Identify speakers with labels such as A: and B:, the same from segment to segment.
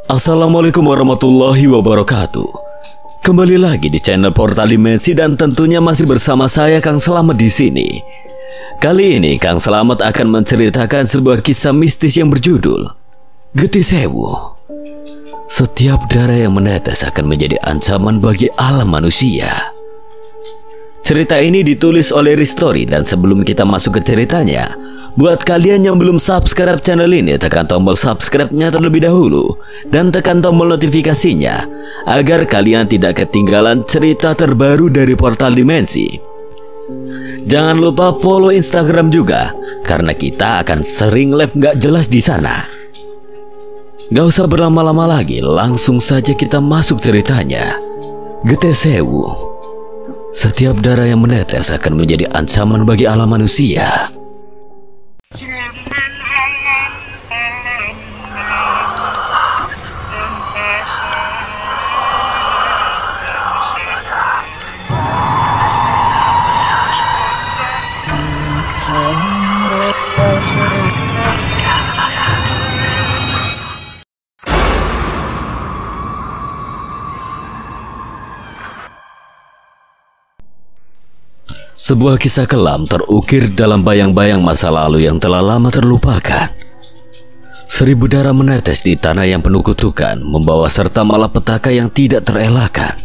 A: Assalamualaikum warahmatullahi wabarakatuh. Kembali lagi di channel Portal Dimensi dan tentunya masih bersama saya Kang Slamet di sini. Kali ini Kang Slamet akan menceritakan sebuah kisah mistis yang berjudul Getih Sewu. Setiap darah yang menetes akan menjadi ancaman bagi alam manusia. Cerita ini ditulis oleh Ristori dan sebelum kita masuk ke ceritanya, buat kalian yang belum subscribe channel ini, tekan tombol subscribe-nya terlebih dahulu dan tekan tombol notifikasinya agar kalian tidak ketinggalan cerita terbaru dari Portal Dimensi. Jangan lupa follow Instagram juga karena kita akan sering live gak jelas di sana. Gak usah berlama-lama lagi, langsung saja kita masuk ceritanya. Getih Sewu. Setiap darah yang menetes akan menjadi ancaman bagi alam manusia. Sebuah kisah kelam terukir dalam bayang-bayang masa lalu yang telah lama terlupakan. 1000 darah menetes di tanah yang penuh kutukan, membawa serta malapetaka yang tidak terelakkan.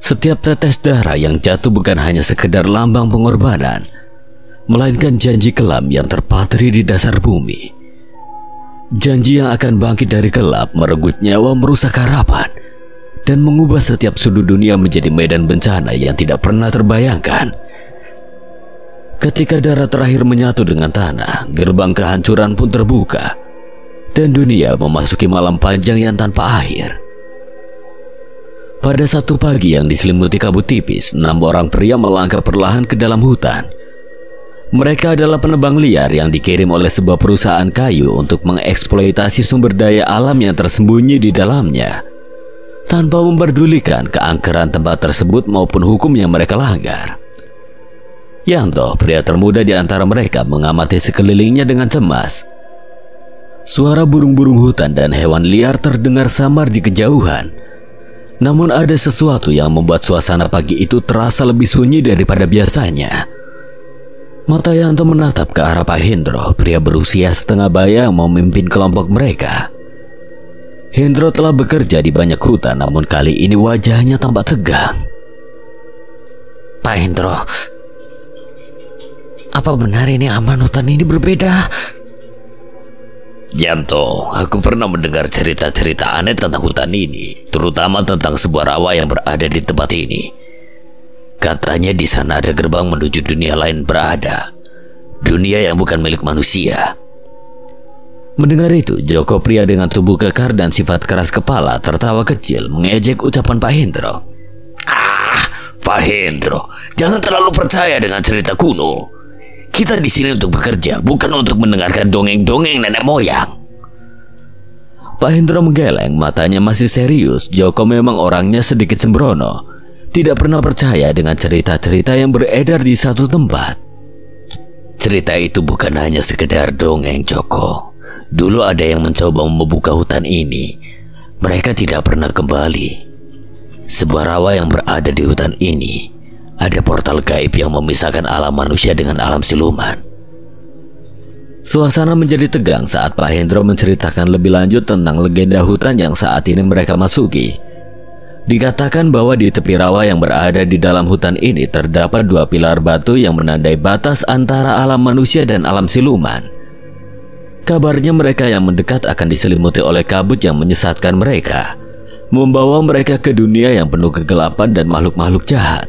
A: Setiap tetes darah yang jatuh bukan hanya sekedar lambang pengorbanan, melainkan janji kelam yang terpatri di dasar bumi. Janji yang akan bangkit dari gelap, merenggut nyawa, merusak harapan, dan mengubah setiap sudut dunia menjadi medan bencana yang tidak pernah terbayangkan. Ketika darah terakhir menyatu dengan tanah, gerbang kehancuran pun terbuka, dan dunia memasuki malam panjang yang tanpa akhir. Pada satu pagi yang diselimuti kabut tipis, 6 orang pria melangkah perlahan ke dalam hutan. Mereka adalah penebang liar yang dikirim oleh sebuah perusahaan kayu untuk mengeksploitasi sumber daya alam yang tersembunyi di dalamnya, tanpa memperdulikan keangkeran tempat tersebut maupun hukum yang mereka langgar. Yanto, pria termuda di antara mereka, mengamati sekelilingnya dengan cemas. Suara burung-burung hutan dan hewan liar terdengar samar di kejauhan. Namun ada sesuatu yang membuat suasana pagi itu terasa lebih sunyi daripada biasanya. Mata Yanto menatap ke arah Pak Hendro, pria berusia setengah baya yang memimpin kelompok mereka. Hendro telah bekerja di banyak hutan, namun kali ini wajahnya tampak tegang.
B: Pak Hendro, apa benar ini aman hutan ini berbeda?
A: Yanto, aku pernah mendengar cerita-cerita aneh tentang hutan ini, terutama tentang sebuah rawa yang berada di tempat ini. Katanya di sana ada gerbang menuju dunia lain berada, dunia yang bukan milik manusia. Mendengar itu, Joko, pria dengan tubuh kekar dan sifat keras kepala, tertawa kecil mengejek ucapan Pak Hendro.
C: Pak Hendro, jangan terlalu percaya dengan cerita kuno. Kita di sini untuk bekerja, bukan untuk mendengarkan dongeng-dongeng nenek moyang.
A: Pak Hendro menggeleng, matanya masih serius. Joko memang orangnya sedikit sembrono, tidak pernah percaya dengan cerita-cerita yang beredar di satu tempat.
C: Cerita itu bukan hanya sekedar dongeng, Joko. Dulu ada yang mencoba membuka hutan ini. Mereka tidak pernah kembali. Sebuah rawa yang berada di hutan ini, ada portal gaib yang memisahkan alam manusia dengan alam siluman.
A: Suasana menjadi tegang saat Pak Hendro menceritakan lebih lanjut tentang legenda hutan yang saat ini mereka masuki. Dikatakan bahwa di tepi rawa yang berada di dalam hutan ini terdapat 2 pilar batu yang menandai batas antara alam manusia dan alam siluman. Kabarnya mereka yang mendekat akan diselimuti oleh kabut yang menyesatkan mereka, membawa mereka ke dunia yang penuh kegelapan dan makhluk-makhluk jahat.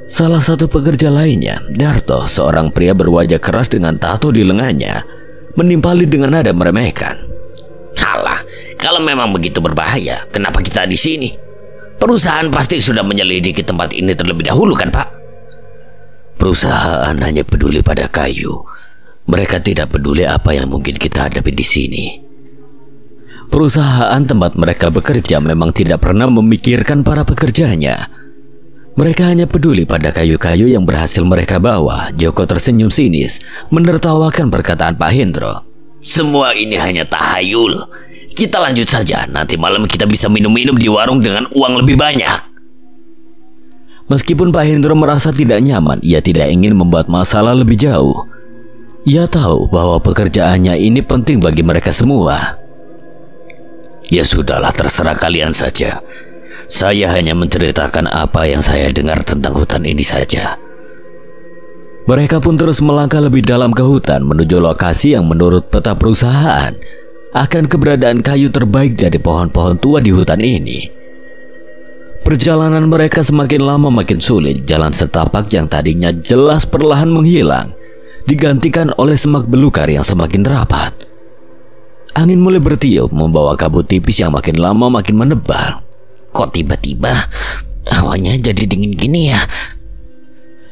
A: Salah satu pekerja lainnya, Darto, seorang pria berwajah keras dengan tato di lengannya, menimpali dengan nada meremehkan.
C: Halah, kalau memang begitu berbahaya, kenapa kita di sini? Perusahaan pasti sudah menyelidiki tempat ini terlebih dahulu, kan Pak?
A: Perusahaan hanya peduli pada kayu. Mereka tidak peduli apa yang mungkin kita hadapi di sini. Perusahaan tempat mereka bekerja memang tidak pernah memikirkan para pekerjanya. Mereka hanya peduli pada kayu-kayu yang berhasil mereka bawa. Joko tersenyum sinis, menertawakan perkataan Pak Hendro.
C: Semua ini hanya tahayul. Kita lanjut saja. Nanti malam kita bisa minum-minum di warung dengan uang lebih banyak.
A: Meskipun Pak Hendro merasa tidak nyaman, ia tidak ingin membuat masalah lebih jauh. Ia tahu bahwa pekerjaannya ini penting bagi mereka semua.
C: Ya sudahlah, terserah kalian saja. Saya hanya menceritakan apa yang saya dengar tentang hutan ini saja.
A: Mereka pun terus melangkah lebih dalam ke hutan menuju lokasi yang menurut peta perusahaan akan keberadaan kayu terbaik dari pohon-pohon tua di hutan ini. Perjalanan mereka semakin lama makin sulit. Jalan setapak yang tadinya jelas perlahan menghilang digantikan oleh semak belukar yang semakin rapat. Angin mulai bertiup membawa kabut tipis yang makin lama makin menebal.
B: Kok tiba-tiba hawanya jadi dingin gini ya?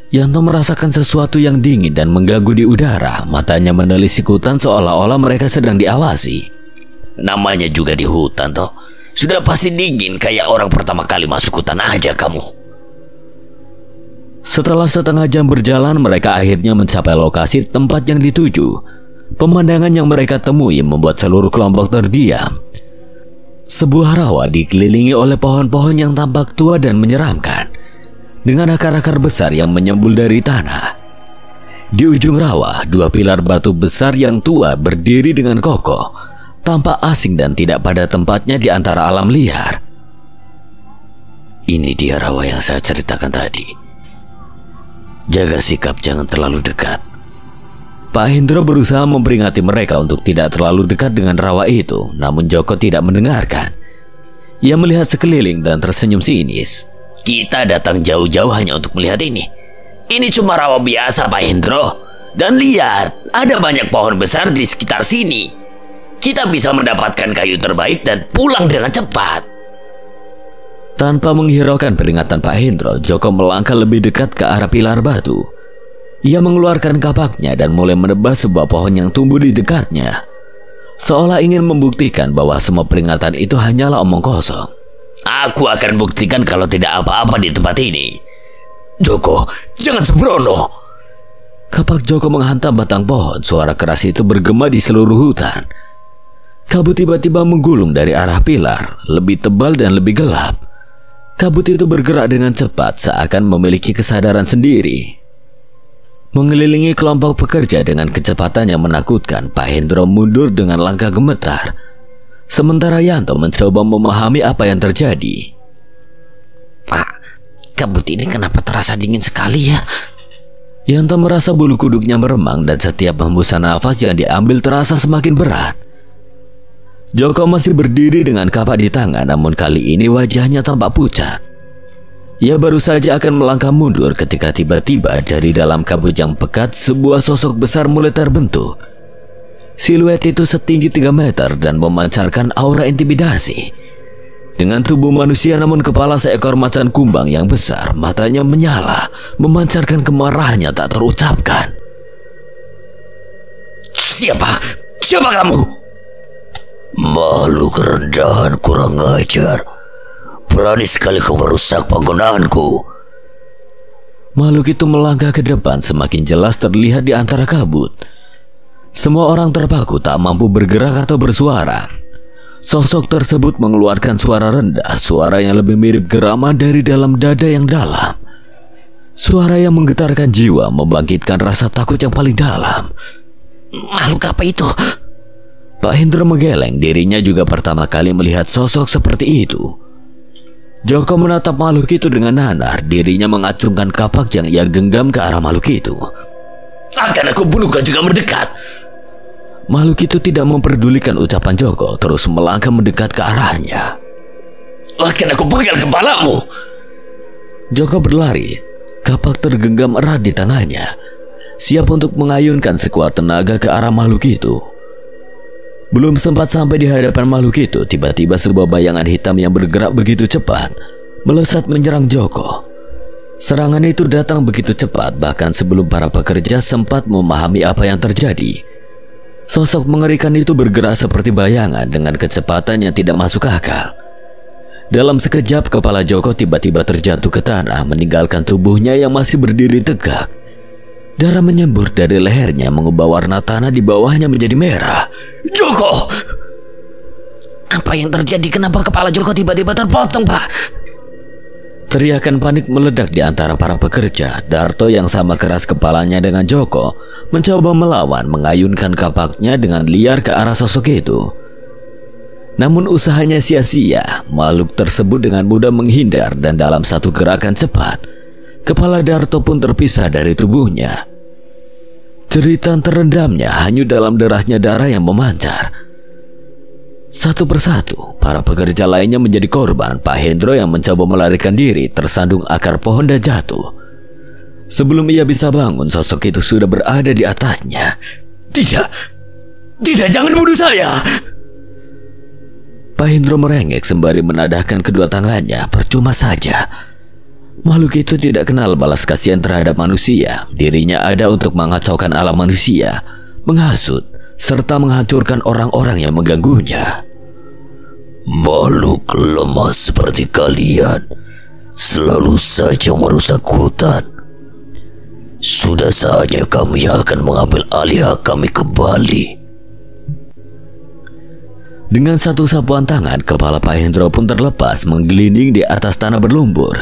A: Yanto merasakan sesuatu yang dingin dan mengganggu di udara. Matanya menelisik hutan seolah-olah mereka sedang diawasi.
C: Namanya juga di hutan toh. Sudah pasti dingin kayak orang pertama kali masuk hutan aja kamu.
A: Setelah setengah jam berjalan, mereka akhirnya mencapai lokasi tempat yang dituju. Pemandangan yang mereka temui membuat seluruh kelompok terdiam. Sebuah rawa dikelilingi oleh pohon-pohon yang tampak tua dan menyeramkan, dengan akar-akar besar yang menyembul dari tanah. Di ujung rawa, dua pilar batu besar yang tua berdiri dengan kokoh, tampak asing dan tidak pada tempatnya di antara alam liar.
C: Ini dia rawa yang saya ceritakan tadi. Jaga sikap, jangan terlalu dekat.
A: Pak Hendro berusaha memperingati mereka untuk tidak terlalu dekat dengan rawa itu, namun Joko tidak mendengarkan. Ia melihat sekeliling dan tersenyum sinis.
C: Kita datang jauh-jauh hanya untuk melihat ini. Ini cuma rawa biasa, Pak Hendro. Dan lihat, ada banyak pohon besar di sekitar sini. Kita bisa mendapatkan kayu terbaik dan pulang dengan cepat.
A: Tanpa menghiraukan peringatan Pak Hendro, Joko melangkah lebih dekat ke arah pilar batu. Ia mengeluarkan kapaknya dan mulai menebas sebuah pohon yang tumbuh di dekatnya, seolah ingin membuktikan bahwa semua peringatan itu hanyalah omong kosong.
C: Aku akan buktikan kalau tidak apa-apa di tempat ini. Joko, jangan sembrono.
A: Kapak Joko menghantam batang pohon. Suara keras itu bergema di seluruh hutan. Kabut tiba-tiba menggulung dari arah pilar, lebih tebal dan lebih gelap. Kabut itu bergerak dengan cepat, seakan memiliki kesadaran sendiri. Mengelilingi kelompok pekerja dengan kecepatan yang menakutkan, Pak Hendro mundur dengan langkah gemetar. Sementara Yanto mencoba memahami apa yang terjadi.
B: Pak, kabut ini kenapa terasa dingin sekali ya?
A: Yanto merasa bulu kuduknya meremang dan setiap hembusan nafas yang diambil terasa semakin berat. Joko masih berdiri dengan kapak di tangan, namun kali ini wajahnya tampak pucat. Ia baru saja akan melangkah mundur ketika tiba-tiba dari dalam kabut yang pekat sebuah sosok besar mulai terbentuk. Siluet itu setinggi 3 meter dan memancarkan aura intimidasi. Dengan tubuh manusia namun kepala seekor macan kumbang yang besar, matanya menyala, memancarkan kemarahannya tak terucapkan.
C: Siapa kamu? Makhluk rendahan kurang ajar. Berani sekali kau merusak panggonaanku.
A: Makhluk itu melangkah ke depan, semakin jelas terlihat di antara kabut. Semua orang terpaku, tak mampu bergerak atau bersuara. Sosok tersebut mengeluarkan suara rendah, suara yang lebih mirip geraman dari dalam dada yang dalam. Suara yang menggetarkan jiwa, membangkitkan rasa takut yang paling dalam.
B: Makhluk apa itu?
A: Pak Hendro menggeleng, dirinya juga pertama kali melihat sosok seperti itu. Joko menatap makhluk itu dengan nanar, dirinya mengacungkan kapak yang ia genggam ke arah makhluk itu.
C: Akan aku bunuh kau juga mendekat.
A: Makhluk itu tidak memperdulikan ucapan Joko, terus melangkah mendekat ke arahnya.
C: Akan aku pegal kepalamu.
A: Joko berlari, kapak tergenggam erat di tangannya, siap untuk mengayunkan sekuat tenaga ke arah makhluk itu. Belum sempat sampai di hadapan makhluk itu, tiba-tiba sebuah bayangan hitam yang bergerak begitu cepat melesat menyerang Joko. Serangan itu datang begitu cepat, bahkan sebelum para pekerja sempat memahami apa yang terjadi. Sosok mengerikan itu bergerak seperti bayangan dengan kecepatan yang tidak masuk akal. Dalam sekejap, kepala Joko tiba-tiba terjatuh ke tanah, meninggalkan tubuhnya yang masih berdiri tegak. Darah menyembur dari lehernya, mengubah warna tanah di bawahnya menjadi merah.
C: Joko!
B: Apa yang terjadi? Kenapa kepala Joko tiba-tiba terpotong, Pak?
A: Teriakan panik meledak di antara para pekerja. Darto yang sama keras kepalanya dengan Joko mencoba melawan, mengayunkan kapaknya dengan liar ke arah sosok itu. Namun usahanya sia-sia. Makhluk tersebut dengan mudah menghindar dan dalam satu gerakan cepat, kepala Darto pun terpisah dari tubuhnya. Jeritan terendamnya hanyut dalam derasnya darah yang memancar. Satu persatu, para pekerja lainnya menjadi korban. Pak Hendro yang mencoba melarikan diri tersandung akar pohon dan jatuh. Sebelum ia bisa bangun, sosok itu sudah berada di atasnya. Tidak, jangan bunuh saya. Pak Hendro merengek sembari menadahkan kedua tangannya. Percuma saja. Makhluk itu tidak kenal balas kasihan terhadap manusia. Dirinya ada untuk mengacaukan alam manusia, menghasut, serta menghancurkan orang-orang yang mengganggunya.
C: Makhluk lemah seperti kalian selalu saja merusak hutan. Sudah saatnya kami yang akan mengambil alih hak kami kembali.
A: Dengan satu sapuan tangan, kepala Pak Hendro pun terlepas menggelinding di atas tanah berlumpur.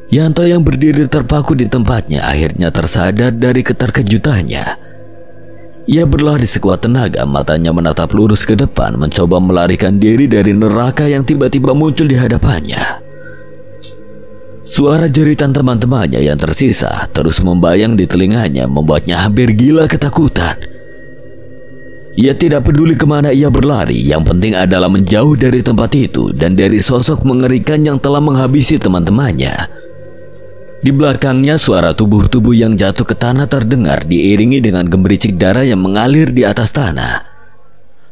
A: Yanto yang berdiri terpaku di tempatnya akhirnya tersadar dari keterkejutannya. Ia berlari sekuat tenaga, matanya menatap lurus ke depan, mencoba melarikan diri dari neraka yang tiba-tiba muncul di hadapannya. Suara jeritan teman-temannya yang tersisa terus membayang di telinganya, membuatnya hampir gila ketakutan. Ia tidak peduli kemana ia berlari, yang penting adalah menjauh dari tempat itu dan dari sosok mengerikan yang telah menghabisi teman-temannya. Di belakangnya suara tubuh-tubuh yang jatuh ke tanah terdengar, diiringi dengan gemericik darah yang mengalir di atas tanah.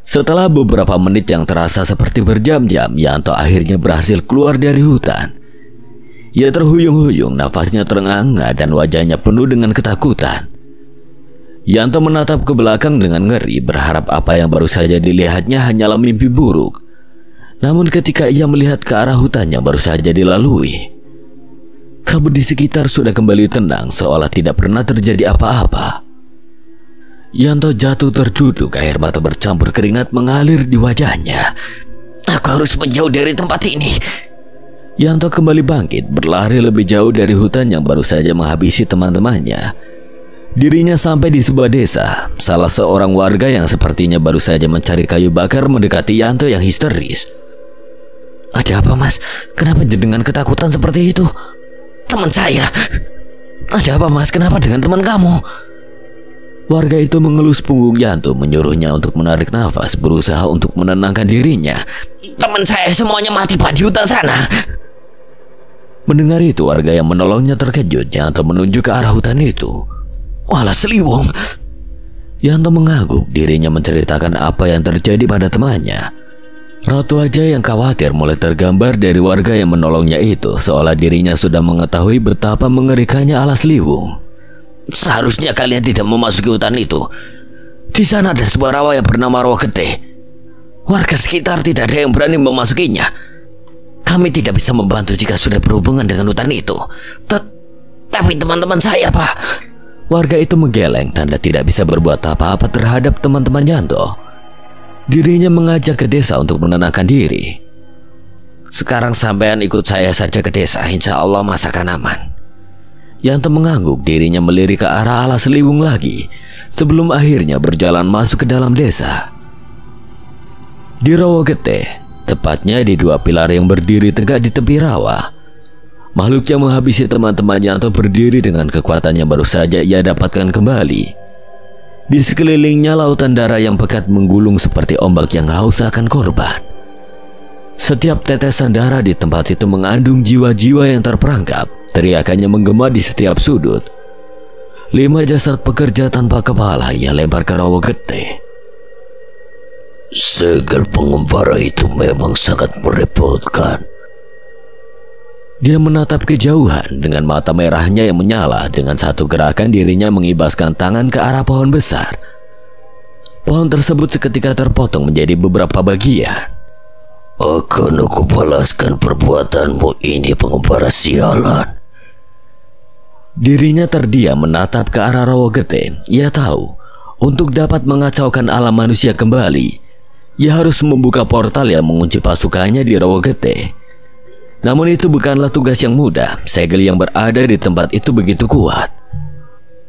A: Setelah beberapa menit yang terasa seperti berjam-jam, Yanto akhirnya berhasil keluar dari hutan. Ia terhuyung-huyung, nafasnya terengah-engah dan wajahnya penuh dengan ketakutan. Yanto menatap ke belakang dengan ngeri, berharap apa yang baru saja dilihatnya hanyalah mimpi buruk. Namun ketika ia melihat ke arah hutan yang baru saja dilalui, kabut di sekitar sudah kembali tenang, seolah tidak pernah terjadi apa-apa. Yanto jatuh terduduk, air mata bercampur keringat mengalir di wajahnya.
B: Aku harus menjauh dari tempat ini.
A: Yanto kembali bangkit, berlari lebih jauh dari hutan yang baru saja menghabisi teman-temannya. Dirinya sampai di sebuah desa. Salah seorang warga yang sepertinya baru saja mencari kayu bakar mendekati Yanto yang histeris.
B: Ada apa, Mas? Kenapa jenengan ketakutan seperti itu? Teman saya. Ada apa, Mas? Kenapa dengan teman kamu?
A: Warga itu mengelus punggung Yanto, menyuruhnya untuk menarik nafas, berusaha untuk menenangkan dirinya.
B: Teman saya semuanya mati, Pak, di hutan sana.
A: Mendengar itu, warga yang menolongnya terkejut. Yanto menunjuk ke arah hutan itu.
B: Walah, Seliwung.
A: Yanto mengangguk, dirinya menceritakan apa yang terjadi pada temannya. Raut wajah yang khawatir mulai tergambar dari warga yang menolongnya itu, seolah dirinya sudah mengetahui betapa mengerikannya alas Seliwung.
B: Seharusnya kalian tidak memasuki hutan itu. Di sana ada sebuah rawa yang bernama Rawa Gede. Warga sekitar tidak ada yang berani memasukinya. Kami tidak bisa membantu jika sudah berhubungan dengan hutan itu. Tapi teman-teman saya, Pak.
A: Warga itu menggeleng, tanda tidak bisa berbuat apa-apa terhadap teman-teman Yanto. Dirinya mengajak ke desa untuk menenangkan diri.
B: Sekarang sampean ikut saya saja ke desa, insya Allah Mas akan aman.
A: Yanto mengangguk, dirinya melirik ke arah alas Seliwung lagi, sebelum akhirnya berjalan masuk ke dalam desa. Di Rawa Gede, tepatnya di dua pilar yang berdiri tegak di tepi rawa, makhluk yang menghabisi teman-teman Yanto berdiri dengan kekuatan yang baru saja ia dapatkan kembali. Di sekelilingnya lautan darah yang pekat menggulung seperti ombak yang haus akan korban. Setiap tetesan darah di tempat itu mengandung jiwa-jiwa yang terperangkap. Teriakannya menggema di setiap sudut. 5 jasad pekerja tanpa kepala ia lempar ke Rawa Gede.
C: Segel pengembara itu memang sangat merepotkan.
A: Dia menatap kejauhan dengan mata merahnya yang menyala. Dengan satu gerakan dirinya mengibaskan tangan ke arah pohon besar. Pohon tersebut seketika terpotong menjadi beberapa bagian.
C: Akan aku balaskan perbuatanmu ini, pengembara sialan.
A: Dirinya terdiam menatap ke arah Rawa Gede. Ia tahu, untuk dapat mengacaukan alam manusia kembali, Ia harus membuka portal yang mengunci pasukannya di Rawa Gede. Namun itu bukanlah tugas yang mudah. Segel yang berada di tempat itu begitu kuat.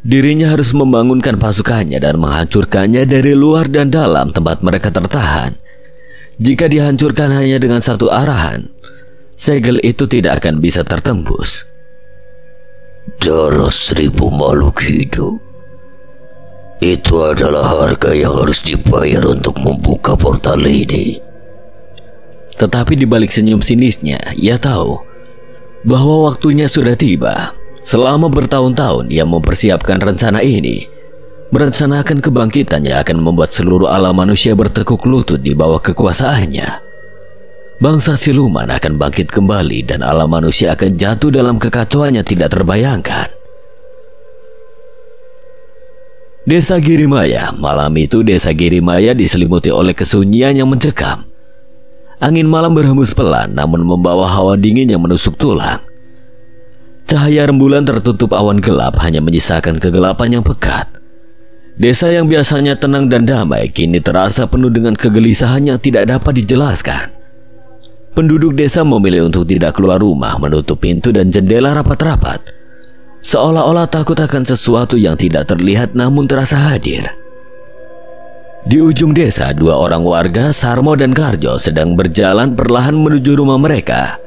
A: Dirinya harus membangunkan pasukannya dan menghancurkannya dari luar dan dalam tempat mereka tertahan. Jika dihancurkan hanya dengan satu arahan, segel itu tidak akan bisa tertembus.
C: Darah 1000 makhluk hidup. Itu adalah harga yang harus dibayar untuk membuka portal ini.
A: Tetapi di balik senyum sinisnya, ia tahu bahwa waktunya sudah tiba. Selama bertahun-tahun ia mempersiapkan rencana ini. Merencanakan kebangkitannya akan membuat seluruh alam manusia bertekuk lutut di bawah kekuasaannya. Bangsa siluman akan bangkit kembali dan alam manusia akan jatuh dalam kekacauan yang tidak terbayangkan. Desa Girimaya. Malam itu desa Girimaya diselimuti oleh kesunyian yang mencekam. Angin malam berhembus pelan namun membawa hawa dingin yang menusuk tulang. Cahaya rembulan tertutup awan gelap hanya menyisakan kegelapan yang pekat. Desa yang biasanya tenang dan damai kini terasa penuh dengan kegelisahan yang tidak dapat dijelaskan. Penduduk desa memilih untuk tidak keluar rumah, menutup pintu dan jendela rapat-rapat, seolah-olah takut akan sesuatu yang tidak terlihat namun terasa hadir. Di ujung desa, dua orang warga, Sarmo dan Karjo, sedang berjalan perlahan menuju rumah mereka.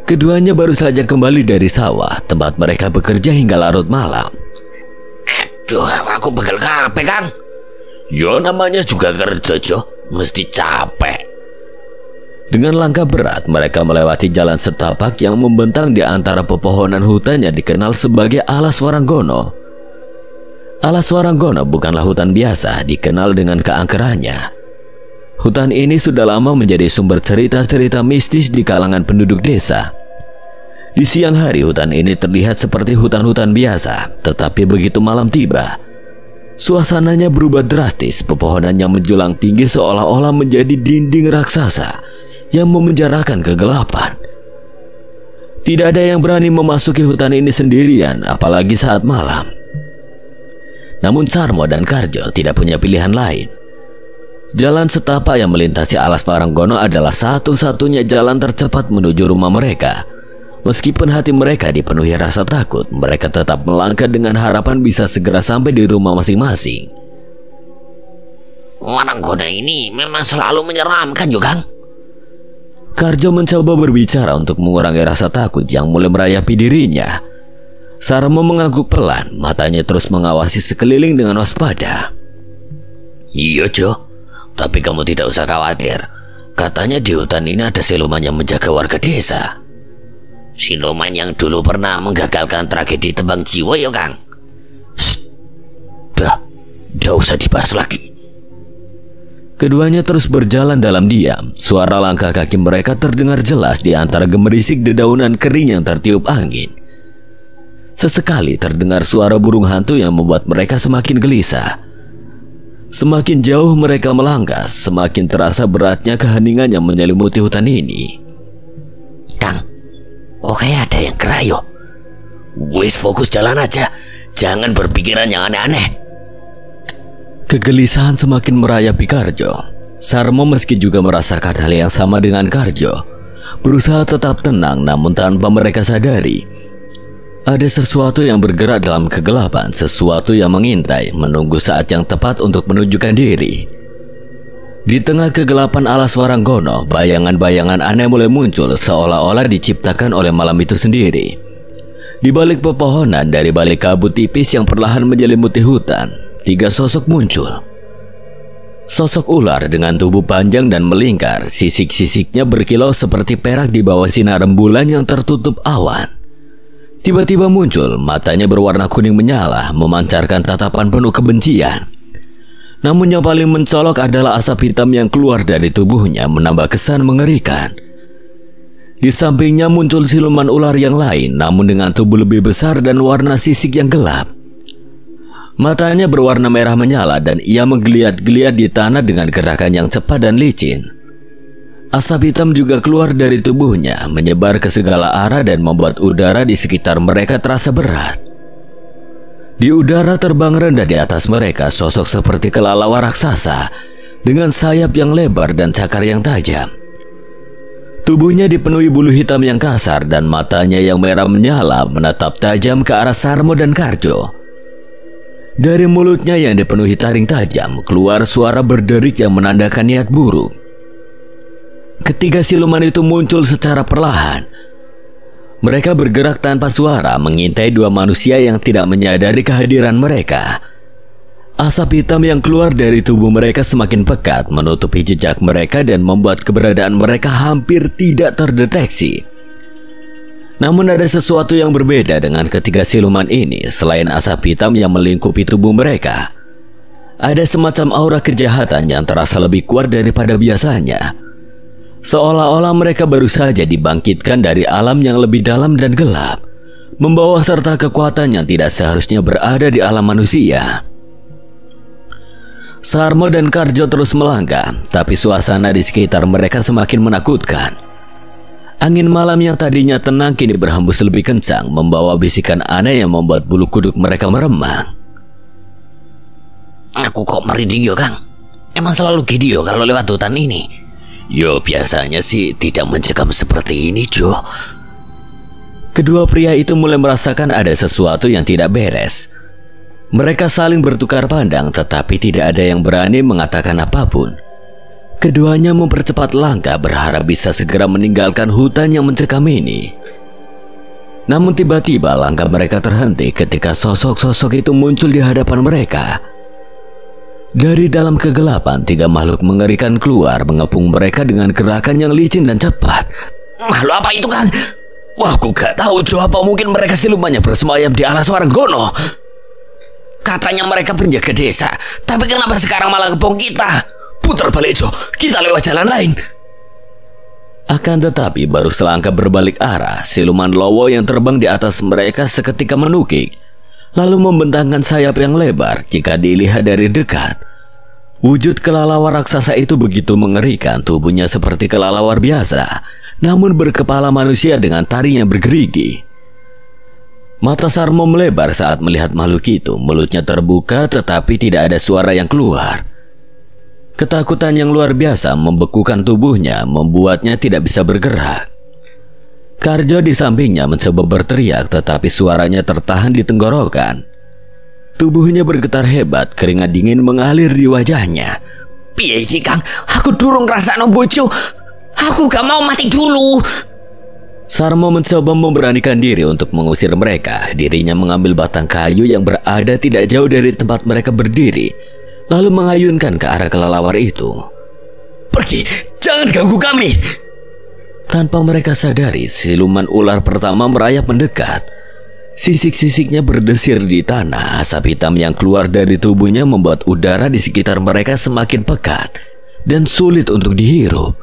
A: Keduanya baru saja kembali dari sawah, tempat mereka bekerja hingga larut malam.
B: Aduh, aku pegel kabeh, Kang.
C: Ya namanya juga kerja, Jo. Mesti capek.
A: Dengan langkah berat, mereka melewati jalan setapak yang membentang di antara pepohonan hutan yang dikenal sebagai Alas Waranggono. Alas Waranggono bukanlah hutan biasa, dikenal dengan keangkerannya. Hutan ini sudah lama menjadi sumber cerita-cerita mistis di kalangan penduduk desa. Di siang hari hutan ini terlihat seperti hutan-hutan biasa, tetapi begitu malam tiba, suasananya berubah drastis. Pepohonan yang menjulang tinggi seolah-olah menjadi dinding raksasa yang memenjarakan kegelapan. Tidak ada yang berani memasuki hutan ini sendirian, apalagi saat malam. Namun Sarmo dan Karjo tidak punya pilihan lain. Jalan setapak yang melintasi Alas Waranggono adalah satu-satunya jalan tercepat menuju rumah mereka. Meskipun hati mereka dipenuhi rasa takut, mereka tetap melangkah dengan harapan bisa segera sampai di rumah masing-masing.
B: Waranggono ini memang selalu menyeramkan juga, Kang.
A: Karjo mencoba berbicara untuk mengurangi rasa takut yang mulai merayapi dirinya. Sarmo mengangguk pelan, matanya terus mengawasi sekeliling dengan waspada.
C: Iya, Jo. Tapi kamu tidak usah khawatir. Katanya di hutan ini ada siluman yang menjaga warga desa.
B: Siluman yang dulu pernah menggagalkan tragedi tebang jiwa ya, Kang.
C: Dah usah dibahas lagi.
A: Keduanya terus berjalan dalam diam. Suara langkah kaki mereka terdengar jelas di antara gemerisik dedaunan kering yang tertiup angin. Sesekali terdengar suara burung hantu yang membuat mereka semakin gelisah. Semakin jauh mereka melangkah, semakin terasa beratnya keheningan yang menyelimuti hutan ini.
B: Kang, oke ada yang kerayo.
C: Wis fokus jalan aja. Jangan berpikiran yang aneh-aneh.
A: Kegelisahan semakin merayapi Karjo. Sarmo meski juga merasakan hal yang sama dengan Karjo, berusaha tetap tenang namun tanpa mereka sadari, ada sesuatu yang bergerak dalam kegelapan, sesuatu yang mengintai, menunggu saat yang tepat untuk menunjukkan diri. Di tengah kegelapan Alas Waranggono, bayangan-bayangan aneh mulai muncul seolah-olah diciptakan oleh malam itu sendiri. Di balik pepohonan, dari balik kabut tipis yang perlahan menyelimuti hutan, tiga sosok muncul. Sosok ular dengan tubuh panjang dan melingkar, sisik-sisiknya berkilau seperti perak di bawah sinar rembulan yang tertutup awan. Tiba-tiba muncul, matanya berwarna kuning menyala, memancarkan tatapan penuh kebencian. Namun yang paling mencolok adalah asap hitam yang keluar dari tubuhnya, menambah kesan mengerikan. Di sampingnya muncul siluman ular yang lain, namun dengan tubuh lebih besar dan warna sisik yang gelap. Matanya berwarna merah menyala dan ia menggeliat-geliat di tanah dengan gerakan yang cepat dan licin. Asap hitam juga keluar dari tubuhnya, menyebar ke segala arah dan membuat udara di sekitar mereka terasa berat. Di udara terbang rendah di atas mereka, sosok seperti kelelawar raksasa dengan sayap yang lebar dan cakar yang tajam. Tubuhnya dipenuhi bulu hitam yang kasar dan matanya yang merah menyala menatap tajam ke arah Sarmo dan Karjo. Dari mulutnya yang dipenuhi taring tajam keluar suara berderik yang menandakan niat buruk. Ketiga siluman itu muncul secara perlahan. Mereka bergerak tanpa suara mengintai dua manusia yang tidak menyadari kehadiran mereka. Asap hitam yang keluar dari tubuh mereka semakin pekat menutupi jejak mereka dan membuat keberadaan mereka hampir tidak terdeteksi. Namun ada sesuatu yang berbeda dengan ketiga siluman ini selain asap hitam yang melingkupi tubuh mereka. Ada semacam aura kejahatan yang terasa lebih kuat daripada biasanya. Seolah-olah mereka baru saja dibangkitkan dari alam yang lebih dalam dan gelap, membawa serta kekuatan yang tidak seharusnya berada di alam manusia. Sarmo dan Karjo terus melangkah, tapi suasana di sekitar mereka semakin menakutkan. Angin malam yang tadinya tenang kini berhembus lebih kencang, membawa bisikan aneh yang membuat bulu kuduk mereka meremang.
B: Aku kok merinding yo, Kang. Emang selalu gini yo kalau lewat hutan ini?
C: Yo, biasanya sih tidak mencekam seperti ini, Jo.
A: Kedua pria itu mulai merasakan ada sesuatu yang tidak beres. Mereka saling bertukar pandang, tetapi tidak ada yang berani mengatakan apapun. Keduanya mempercepat langkah berharap bisa segera meninggalkan hutan yang mencekam ini. Namun tiba-tiba langkah mereka terhenti ketika sosok-sosok itu muncul di hadapan mereka. Dari dalam kegelapan, tiga makhluk mengerikan keluar mengepung mereka dengan gerakan yang licin dan cepat.
B: Makhluk apa itu, Kang?
C: Wah, aku gak tahu, Jo. Apa mungkin mereka silumannya bersemayam di alas Warenggono?
B: Katanya mereka penjaga desa, tapi kenapa sekarang malah ngepung kita?
C: Putar balik, Jo. Kita lewat jalan lain.
A: Akan tetapi baru selangkah berbalik arah, siluman Lowo yang terbang di atas mereka seketika menukik, lalu membentangkan sayap yang lebar jika dilihat dari dekat. Wujud kelelawar raksasa itu begitu mengerikan, tubuhnya seperti kelelawar biasa, namun berkepala manusia dengan taring yang bergerigi. Mata Sarmo melebar saat melihat makhluk itu, mulutnya terbuka tetapi tidak ada suara yang keluar. Ketakutan yang luar biasa membekukan tubuhnya, membuatnya tidak bisa bergerak. Karjo di sampingnya mencoba berteriak tetapi suaranya tertahan di tenggorokan. Tubuhnya bergetar hebat, keringat dingin mengalir di wajahnya.
B: Piye iki, Kang? Aku durung ngrasakno bojo. Aku gak mau mati dulu.
A: Sarmo mencoba memberanikan diri untuk mengusir mereka. Dirinya mengambil batang kayu yang berada tidak jauh dari tempat mereka berdiri, lalu mengayunkan ke arah kelelawar itu.
C: Pergi, jangan ganggu kami.
A: Tanpa mereka sadari, siluman ular pertama merayap mendekat. Sisik-sisiknya berdesir di tanah. Asap hitam yang keluar dari tubuhnya membuat udara di sekitar mereka semakin pekat dan sulit untuk dihirup.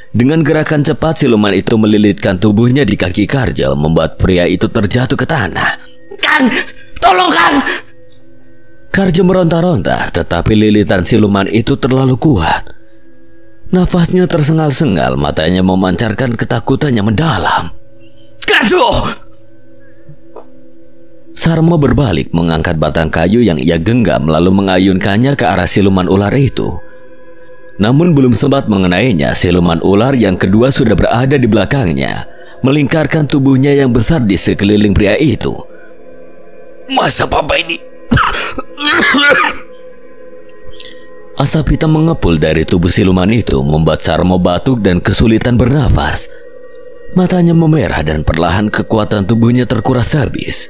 A: Dengan gerakan cepat, siluman itu melilitkan tubuhnya di kaki Karjo, membuat pria itu terjatuh ke tanah.
B: Kang, tolong, Kang!
A: Karjo meronta-ronta, tetapi lilitan siluman itu terlalu kuat. Nafasnya tersengal-sengal, matanya memancarkan ketakutan yang mendalam.
C: Karjo!
A: Sarmo berbalik mengangkat batang kayu yang ia genggam lalu mengayunkannya ke arah siluman ular itu. Namun belum sempat mengenainya, siluman ular yang kedua sudah berada di belakangnya, melingkarkan tubuhnya yang besar di sekeliling pria itu.
C: Masa papa ini?
A: Asap hitam mengepul dari tubuh siluman itu, membuat Sarmo batuk dan kesulitan bernafas. Matanya memerah dan perlahan kekuatan tubuhnya terkuras habis.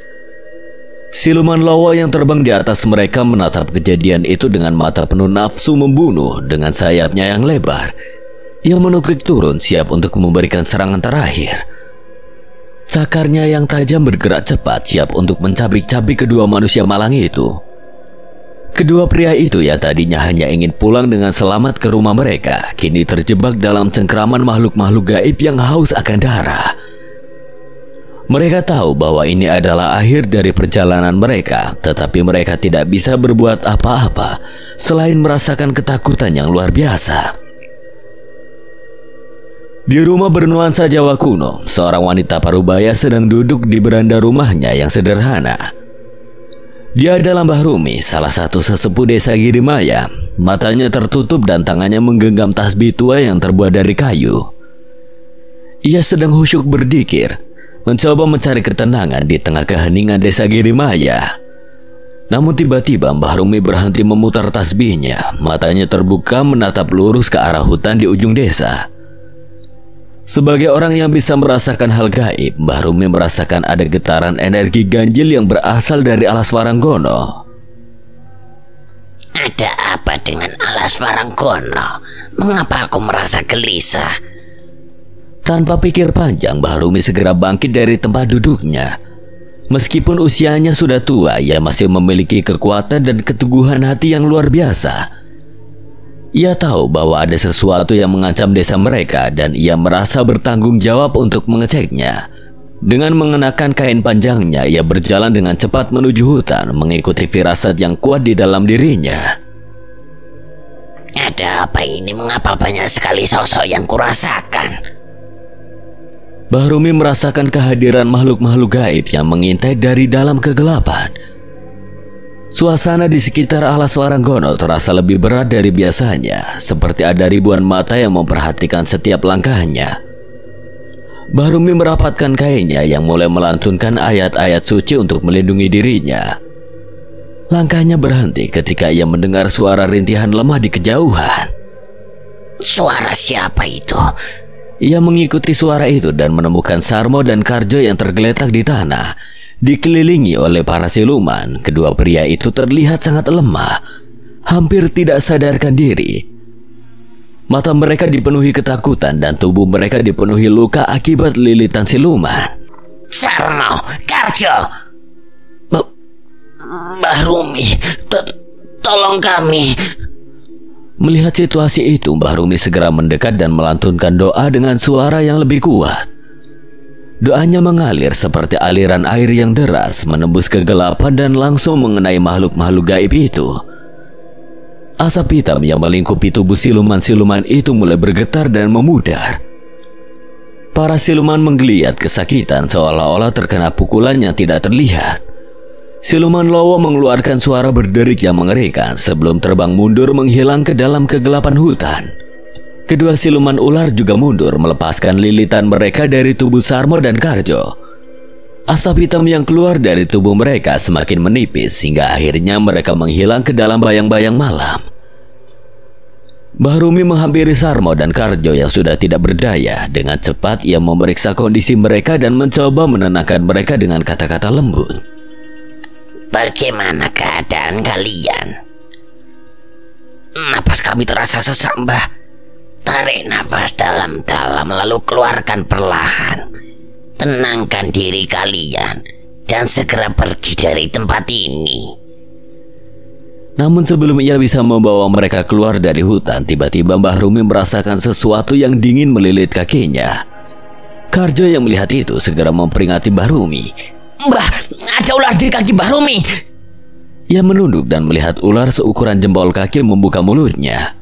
A: Siluman Lowo yang terbang di atas mereka menatap kejadian itu dengan mata penuh nafsu membunuh. Dengan sayapnya yang lebar, ia menukik turun siap untuk memberikan serangan terakhir. Cakarnya yang tajam bergerak cepat siap untuk mencabik-cabik kedua manusia malang itu. Kedua pria itu yang tadinya hanya ingin pulang dengan selamat ke rumah mereka, kini terjebak dalam cengkraman makhluk-makhluk gaib yang haus akan darah. Mereka tahu bahwa ini adalah akhir dari perjalanan mereka, tetapi mereka tidak bisa berbuat apa-apa selain merasakan ketakutan yang luar biasa. Di rumah bernuansa Jawa kuno, seorang wanita parubaya sedang duduk di beranda rumahnya yang sederhana. Dia adalah Mbah Rumi, salah satu sesepuh desa Girimaya. Matanya tertutup dan tangannya menggenggam tasbih tua yang terbuat dari kayu. Ia sedang khusyuk berzikir, mencoba mencari ketenangan di tengah keheningan desa Girimaya. Namun tiba-tiba Mbah Rumi berhenti memutar tasbihnya. Matanya terbuka menatap lurus ke arah hutan di ujung desa. Sebagai orang yang bisa merasakan hal gaib, Mbah Rumi merasakan ada getaran energi ganjil yang berasal dari alas Waranggono.
B: Ada apa dengan alas Waranggono? Mengapa aku merasa gelisah?
A: Tanpa pikir panjang, Mbah Rumi segera bangkit dari tempat duduknya. Meskipun usianya sudah tua, ia masih memiliki kekuatan dan keteguhan hati yang luar biasa. Ia tahu bahwa ada sesuatu yang mengancam desa mereka dan ia merasa bertanggung jawab untuk mengeceknya. Dengan mengenakan kain panjangnya, ia berjalan dengan cepat menuju hutan, mengikuti firasat yang kuat di dalam dirinya.
B: Ada apa ini? Mengapa banyak sekali sosok yang kurasakan?
A: Mbah Rumi merasakan kehadiran makhluk-makhluk gaib yang mengintai dari dalam kegelapan. Suasana di sekitar alas Waranggono terasa lebih berat dari biasanya, seperti ada ribuan mata yang memperhatikan setiap langkahnya. Mbah Rumi merapatkan kainnya yang mulai melantunkan ayat-ayat suci untuk melindungi dirinya. Langkahnya berhenti ketika ia mendengar suara rintihan lemah di kejauhan.
B: Suara siapa itu?
A: Ia mengikuti suara itu dan menemukan Sarmo dan Karjo yang tergeletak di tanah. Dikelilingi oleh para siluman, kedua pria itu terlihat sangat lemah, hampir tidak sadarkan diri. Mata mereka dipenuhi ketakutan dan tubuh mereka dipenuhi luka akibat lilitan siluman.
B: Sarmo, Karjo, Mbah Rumi, tolong kami.
A: Melihat situasi itu, Mbah Rumi segera mendekat dan melantunkan doa dengan suara yang lebih kuat. Doanya mengalir seperti aliran air yang deras, menembus kegelapan dan langsung mengenai makhluk-makhluk gaib itu. Asap hitam yang melingkupi tubuh siluman-siluman itu mulai bergetar dan memudar. Para siluman menggeliat kesakitan seolah-olah terkena pukulan yang tidak terlihat. Siluman Lowo mengeluarkan suara berderik yang mengerikan sebelum terbang mundur menghilang ke dalam kegelapan hutan. Kedua siluman ular juga mundur melepaskan lilitan mereka dari tubuh Sarmo dan Karjo. Asap hitam yang keluar dari tubuh mereka semakin menipis hingga akhirnya mereka menghilang ke dalam bayang-bayang malam. Mbah Rumi menghampiri Sarmo dan Karjo yang sudah tidak berdaya. Dengan cepat ia memeriksa kondisi mereka dan mencoba menenangkan mereka dengan kata-kata lembut.
B: Bagaimana keadaan kalian? Napas kami terasa sesak, Mbah. Tarik nafas dalam-dalam lalu keluarkan perlahan. Tenangkan diri kalian dan segera pergi dari tempat ini.
A: Namun sebelum ia bisa membawa mereka keluar dari hutan, tiba-tiba Mbah Rumi merasakan sesuatu yang dingin melilit kakinya. Karjo yang melihat itu segera memperingati Mbah Rumi.
B: Mbah, ada ular di kaki Mbah Rumi.
A: Ia menunduk dan melihat ular seukuran jempol kaki membuka mulutnya.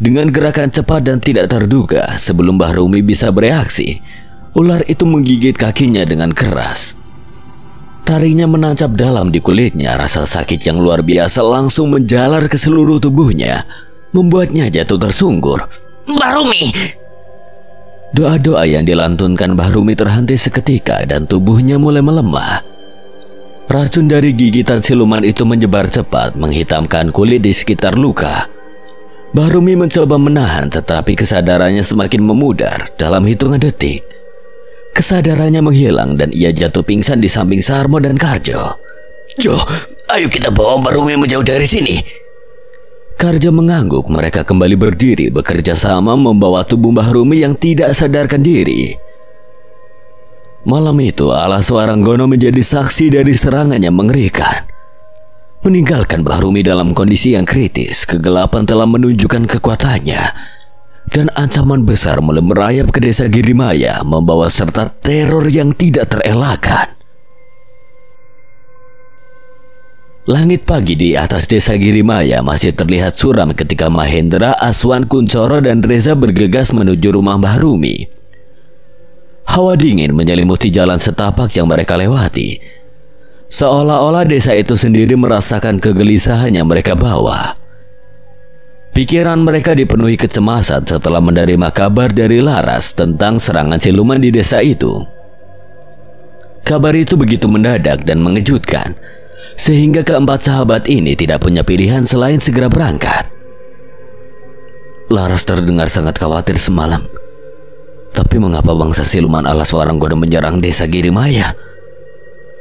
A: Dengan gerakan cepat dan tidak terduga, sebelum Mbah Rumi bisa bereaksi, ular itu menggigit kakinya dengan keras. Taringnya menancap dalam di kulitnya. Rasa sakit yang luar biasa langsung menjalar ke seluruh tubuhnya, membuatnya jatuh tersungkur.
B: Mbah Rumi!
A: Doa-doa yang dilantunkan Mbah Rumi terhenti seketika dan tubuhnya mulai melemah. Racun dari gigitan siluman itu menyebar cepat, menghitamkan kulit di sekitar luka. Mbah Rumi mencoba menahan, tetapi kesadarannya semakin memudar. Dalam hitungan detik, kesadarannya menghilang dan ia jatuh pingsan di samping Sarmo dan Karjo.
B: Jo, ayo kita bawa Mbah Rumi menjauh dari sini.
A: Karjo mengangguk. Mereka kembali berdiri, bekerja sama membawa tubuh Mbah Rumi yang tidak sadarkan diri. Malam itu, alas Waranggono menjadi saksi dari serangan yang mengerikan. Meninggalkan Mbah Rumi dalam kondisi yang kritis, kegelapan telah menunjukkan kekuatannya. Dan ancaman besar mulai merayap ke desa Girimaya, membawa serta teror yang tidak terelakkan. Langit pagi di atas desa Girimaya masih terlihat suram ketika Mahendra, Aswan, Kuncoro, dan Reza bergegas menuju rumah Mbah Rumi. Hawa dingin menyelimuti jalan setapak yang mereka lewati. Seolah-olah desa itu sendiri merasakan kegelisahan yang mereka bawa. Pikiran mereka dipenuhi kecemasan setelah menerima kabar dari Laras tentang serangan siluman di desa itu. Kabar itu begitu mendadak dan mengejutkan, sehingga keempat sahabat ini tidak punya pilihan selain segera berangkat. Laras terdengar sangat khawatir semalam. Tapi mengapa bangsa siluman alas Waranggono menyerang desa Girimaya?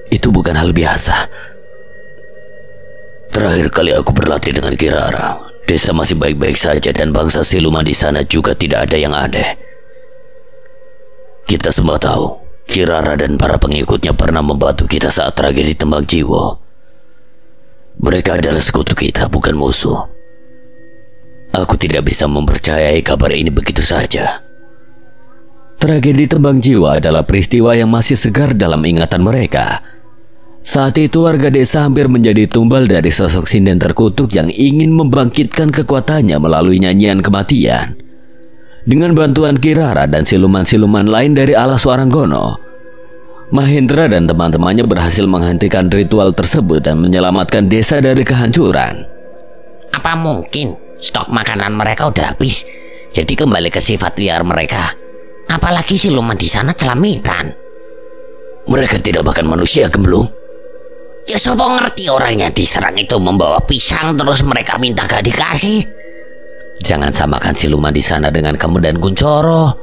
A: Itu bukan hal biasa.
C: Terakhir kali aku berlatih dengan Kirara, desa masih baik-baik saja dan bangsa siluman di sana juga tidak ada yang aneh. Kita semua tahu, Kirara dan para pengikutnya pernah membantu kita saat tragedi Tembang Jiwo. Mereka adalah sekutu kita, bukan musuh. Aku tidak bisa mempercayai kabar ini begitu saja.
A: Tragedi Tembang Jiwo adalah peristiwa yang masih segar dalam ingatan mereka. Saat itu warga desa hampir menjadi tumbal dari sosok sinden terkutuk yang ingin membangkitkan kekuatannya melalui nyanyian kematian. Dengan bantuan Kirara dan siluman-siluman lain dari alas Waranggono, Mahendra dan teman-temannya berhasil menghentikan ritual tersebut dan menyelamatkan desa dari kehancuran.
B: Apa mungkin stok makanan mereka udah habis, jadi kembali ke sifat liar mereka? Apalagi siluman di sana celamitan.
C: Mereka tidak makan manusia, Gemblung.
B: Ya sopo ngerti orangnya diserang itu membawa pisang terus mereka minta gak dikasih.
A: Jangan samakan siluman di sana dengan kamu dan Kuncoro.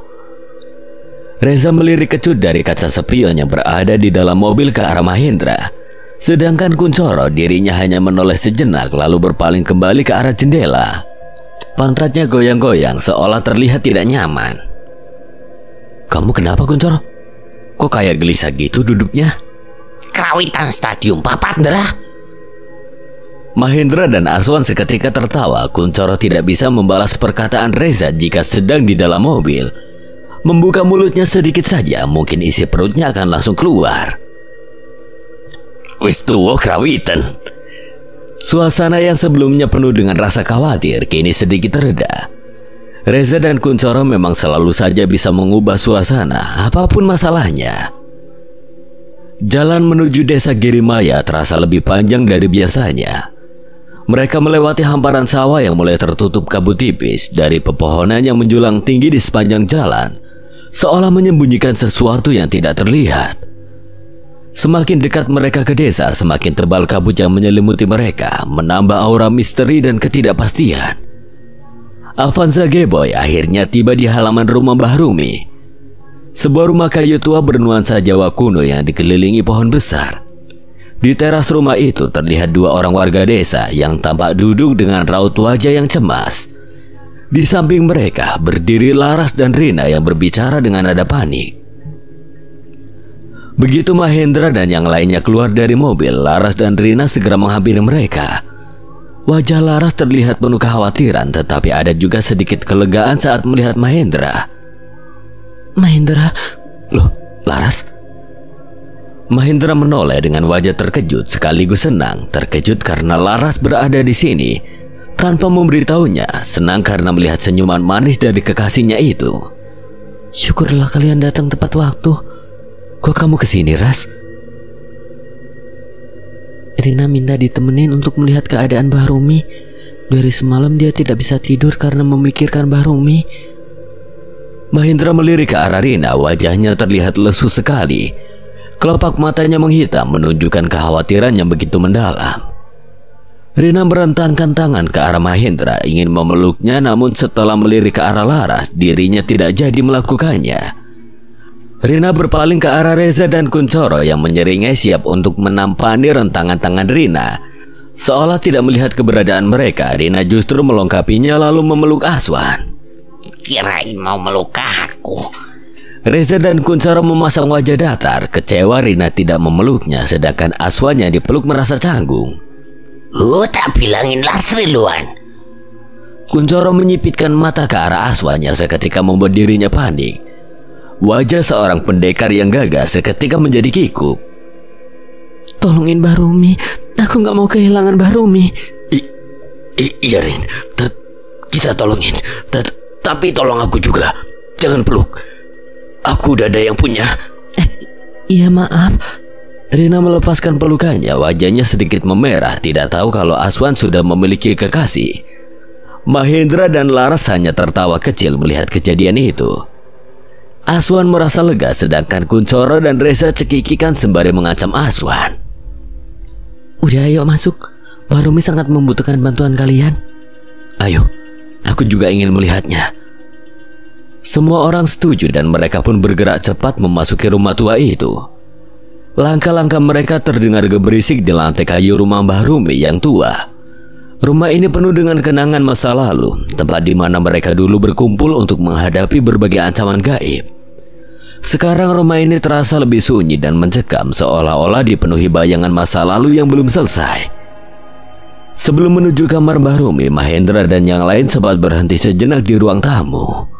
A: Reza melirik kecut dari kaca spion yang berada di dalam mobil ke arah Mahendra. Sedangkan Kuncoro dirinya hanya menoleh sejenak lalu berpaling kembali ke arah jendela. Pantatnya goyang-goyang seolah terlihat tidak nyaman. Kamu kenapa, Kuncoro? Kok kayak gelisah gitu duduknya?
B: Kerawitan stadium Papandra.
A: Mahendra dan Aswan seketika tertawa. Kuncoro tidak bisa membalas perkataan Reza jika sedang di dalam mobil. Membuka mulutnya sedikit saja, mungkin isi perutnya akan langsung keluar.
C: Wis tuwa kerawitan.
A: Suasana yang sebelumnya penuh dengan rasa khawatir kini sedikit reda. Reza dan Kuncoro memang selalu saja bisa mengubah suasana apapun masalahnya. Jalan menuju desa Girimaya terasa lebih panjang dari biasanya. Mereka melewati hamparan sawah yang mulai tertutup kabut tipis dari pepohonan yang menjulang tinggi di sepanjang jalan, seolah menyembunyikan sesuatu yang tidak terlihat. Semakin dekat mereka ke desa, semakin tebal kabut yang menyelimuti mereka, menambah aura misteri dan ketidakpastian. Avanza Geboy akhirnya tiba di halaman rumah Mbah Rumi. Sebuah rumah kayu tua bernuansa Jawa kuno yang dikelilingi pohon besar. Di teras rumah itu terlihat dua orang warga desa yang tampak duduk dengan raut wajah yang cemas. Di samping mereka berdiri Laras dan Rina yang berbicara dengan nada panik. Begitu Mahendra dan yang lainnya keluar dari mobil, Laras dan Rina segera menghampiri mereka. Wajah Laras terlihat penuh kekhawatiran, tetapi ada juga sedikit kelegaan saat melihat Mahendra. Mahendra? Loh, Laras? Mahendra menoleh dengan wajah terkejut sekaligus senang. Terkejut karena Laras berada di sini tanpa memberitahunya, senang karena melihat senyuman manis dari kekasihnya itu. Syukurlah kalian datang tepat waktu. Kok kamu kesini, Ras? Rina minta ditemenin untuk melihat keadaan Mbah Rumi. Dari semalam dia tidak bisa tidur karena memikirkan Mbah Rumi. Mahendra melirik ke arah Rina, wajahnya terlihat lesu sekali. Kelopak matanya menghitam menunjukkan kekhawatiran yang begitu mendalam. Rina merentangkan tangan ke arah Mahendra ingin memeluknya, namun setelah melirik ke arah Laras, dirinya tidak jadi melakukannya. Rina berpaling ke arah Reza dan Kuncoro yang menyeringai siap untuk menampani rentangan tangan Rina. Seolah tidak melihat keberadaan mereka, Rina justru melengkapinya lalu memeluk Aswan.
B: Kirain mau meluk aku.
A: Reza dan Kuncoro memasang wajah datar, kecewa Rina tidak memeluknya, sedangkan Aswan yang dipeluk merasa canggung.
B: Tak bilangin Lastri luan.
A: Kuncoro menyipitkan mata ke arah Aswan yang seketika membuat dirinya panik. Wajah seorang pendekar yang gagah seketika menjadi kikuk. Tolongin Mbah Rumi, aku gak mau kehilangan Mbah Rumi.
C: Iya Rin, kita tolongin. Tapi tolong aku juga, jangan peluk. Aku udah ada yang punya.
A: Iya maaf. Rina melepaskan pelukannya, wajahnya sedikit memerah, tidak tahu kalau Aswan sudah memiliki kekasih. Mahendra dan Laras hanya tertawa kecil melihat kejadian itu. Aswan merasa lega sedangkan Kuncoro dan Reza cekikikan sembari mengancam Aswan.
B: Udah ayo masuk, Mbak Rumi sangat membutuhkan bantuan kalian.
A: Ayo, aku juga ingin melihatnya. Semua orang setuju dan mereka pun bergerak cepat memasuki rumah tua itu. Langkah-langkah mereka terdengar geberisik di lantai kayu rumah Mbah Rumi yang tua. Rumah ini penuh dengan kenangan masa lalu, tempat di mana mereka dulu berkumpul untuk menghadapi berbagai ancaman gaib. Sekarang rumah ini terasa lebih sunyi dan mencekam, seolah-olah dipenuhi bayangan masa lalu yang belum selesai. Sebelum menuju kamar Mbah Rumi, Mahendra dan yang lain sempat berhenti sejenak di ruang tamu.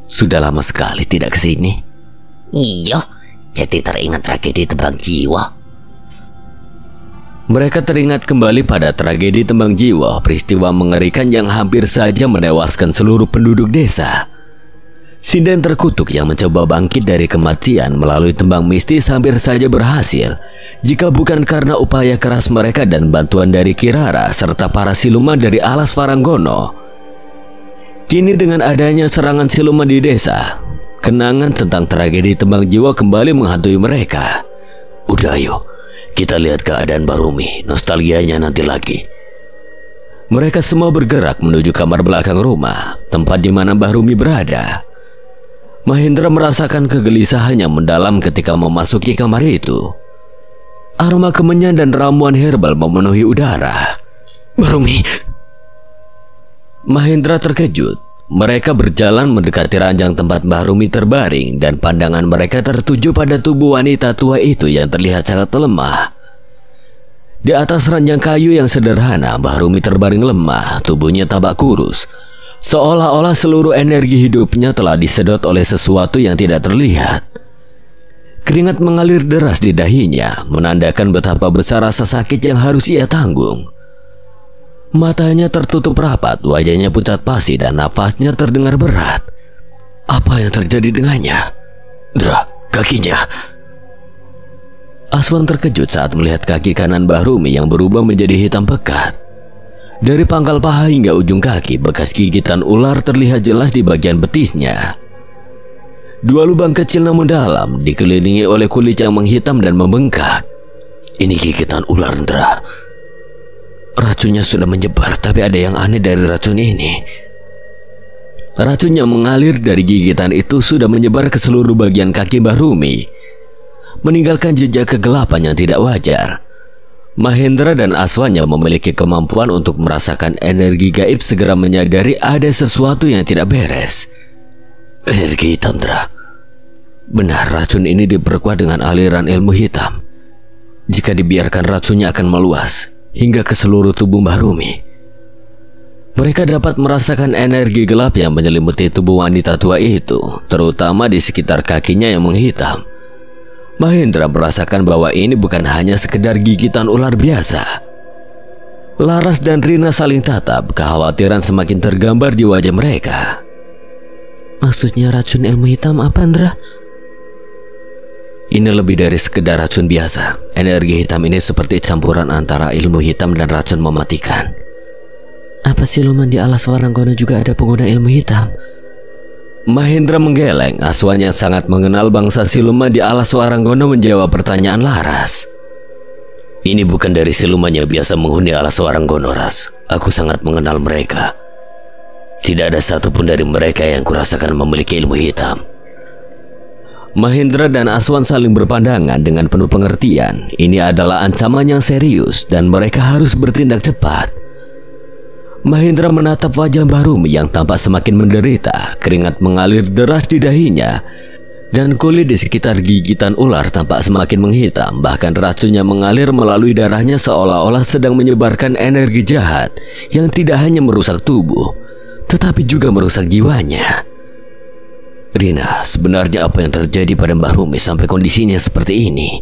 A: Sudah lama sekali tidak ke sini.
C: Iya, jadi teringat tragedi Tembang Jiwa.
A: Mereka teringat kembali pada tragedi Tembang Jiwa, peristiwa mengerikan yang hampir saja menewaskan seluruh penduduk desa. Sinden terkutuk yang mencoba bangkit dari kematian melalui tembang mistis hampir saja berhasil, jika bukan karena upaya keras mereka dan bantuan dari Kirara serta para siluman dari alas Waranggono. Kini dengan adanya serangan siluman di desa, kenangan tentang tragedi Tembang Jiwa kembali menghantui mereka.
C: Udah ayo, kita lihat keadaan Mbah Rumi, nostalgianya nanti lagi.
A: Mereka semua bergerak menuju kamar belakang rumah, tempat di mana Mbah Rumi berada. Mahendra merasakan kegelisahan yang mendalam ketika memasuki kamar itu. Aroma kemenyan dan ramuan herbal memenuhi udara.
C: Mbah Rumi!
A: Mahendra terkejut. Mereka berjalan mendekati ranjang tempat Mbah Rumi terbaring dan pandangan mereka tertuju pada tubuh wanita tua itu yang terlihat sangat lemah. Di atas ranjang kayu yang sederhana, Mbah Rumi terbaring lemah, tubuhnya tampak kurus, seolah-olah seluruh energi hidupnya telah disedot oleh sesuatu yang tidak terlihat. Keringat mengalir deras di dahinya, menandakan betapa besar rasa sakit yang harus ia tanggung. Matanya tertutup rapat, wajahnya pucat pasi dan napasnya terdengar berat. Apa yang terjadi dengannya?
C: Dra, kakinya.
A: Aswan terkejut saat melihat kaki kanan Mbah Rumi yang berubah menjadi hitam pekat. Dari pangkal paha hingga ujung kaki, bekas gigitan ular terlihat jelas di bagian betisnya. Dua lubang kecil namun dalam, dikelilingi oleh kulit yang menghitam dan membengkak.
C: Ini gigitan ular, Dra.
A: Racunnya sudah menyebar, tapi ada yang aneh dari racun ini. Racun yang mengalir dari gigitan itu sudah menyebar ke seluruh bagian kaki Mbah Rumi, meninggalkan jejak kegelapan yang tidak wajar. Mahendra dan Aswanya memiliki kemampuan untuk merasakan energi gaib segera menyadari ada sesuatu yang tidak beres.
C: Energi hitam, Dra.
A: Benar, racun ini diperkuat dengan aliran ilmu hitam. Jika dibiarkan, racunnya akan meluas hingga ke seluruh tubuh Mbah Rumi. Mereka dapat merasakan energi gelap yang menyelimuti tubuh wanita tua itu, terutama di sekitar kakinya yang menghitam. Mahendra merasakan bahwa ini bukan hanya sekedar gigitan ular biasa. Laras dan Rina saling tatap, kekhawatiran semakin tergambar di wajah mereka.
B: Maksudnya racun ilmu hitam apa, Andra?
A: Ini lebih dari sekedar racun biasa. Energi hitam ini seperti campuran antara ilmu hitam dan racun mematikan.
B: Apa siluman di alas Waranggono juga ada pengguna ilmu hitam?
A: Mahendra menggeleng. Aswan yang sangat mengenal bangsa siluman di alas Waranggono menjawab pertanyaan Laras.
C: Ini bukan dari siluman yang biasa menghuni alas Waranggono, Ras. Aku sangat mengenal mereka. Tidak ada satupun dari mereka yang kurasakan memiliki ilmu hitam.
A: Mahendra dan Aswan saling berpandangan dengan penuh pengertian. Ini adalah ancaman yang serius dan mereka harus bertindak cepat. Mahendra menatap wajah Mbah Rumi yang tampak semakin menderita. Keringat mengalir deras di dahinya dan kulit di sekitar gigitan ular tampak semakin menghitam. Bahkan racunnya mengalir melalui darahnya seolah-olah sedang menyebarkan energi jahat yang tidak hanya merusak tubuh, tetapi juga merusak jiwanya. Rina, sebenarnya apa yang terjadi pada Mbah Rumi sampai kondisinya seperti ini?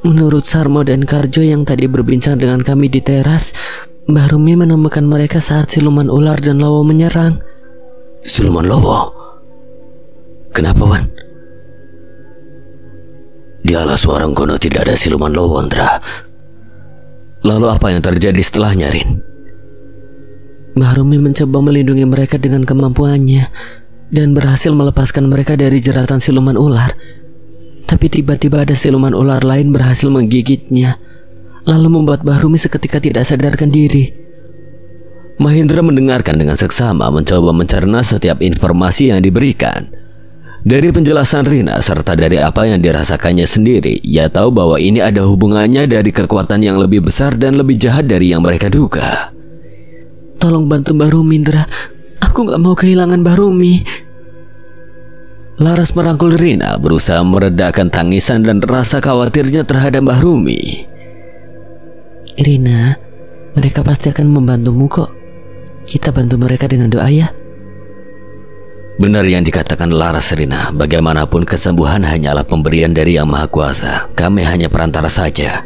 B: Menurut Sarmo dan Karjo yang tadi berbincang dengan kami di teras, Mbah Rumi menemukan mereka saat siluman ular dan lawa menyerang.
C: Siluman lawa? Kenapa, Wan? Di alas Waranggono tidak ada siluman lawa, Andra.
A: Lalu apa yang terjadi setelahnya, Rin? Mbah Rumi mencoba melindungi mereka dengan kemampuannya dan berhasil melepaskan mereka dari jeratan siluman ular. Tapi tiba-tiba ada siluman ular lain berhasil menggigitnya, lalu membuat Mbah Rumi seketika tidak sadarkan diri. Mahendra mendengarkan dengan seksama, mencoba mencerna setiap informasi yang diberikan. Dari penjelasan Rina serta dari apa yang dirasakannya sendiri, ia tahu bahwa ini ada hubungannya dari kekuatan yang lebih besar dan lebih jahat dari yang mereka duga. Tolong bantu Mbah Rumi, Indra. Aku gak mau kehilangan Mbah Rumi. Laras merangkul Rina, berusaha meredakan tangisan dan rasa khawatirnya terhadap Mbah Rumi. Rina, mereka pasti akan membantumu kok. Kita bantu mereka dengan doa ya.
C: Benar yang dikatakan Laras, Rina. Bagaimanapun kesembuhan hanyalah pemberian dari Yang Maha Kuasa. Kami hanya perantara saja.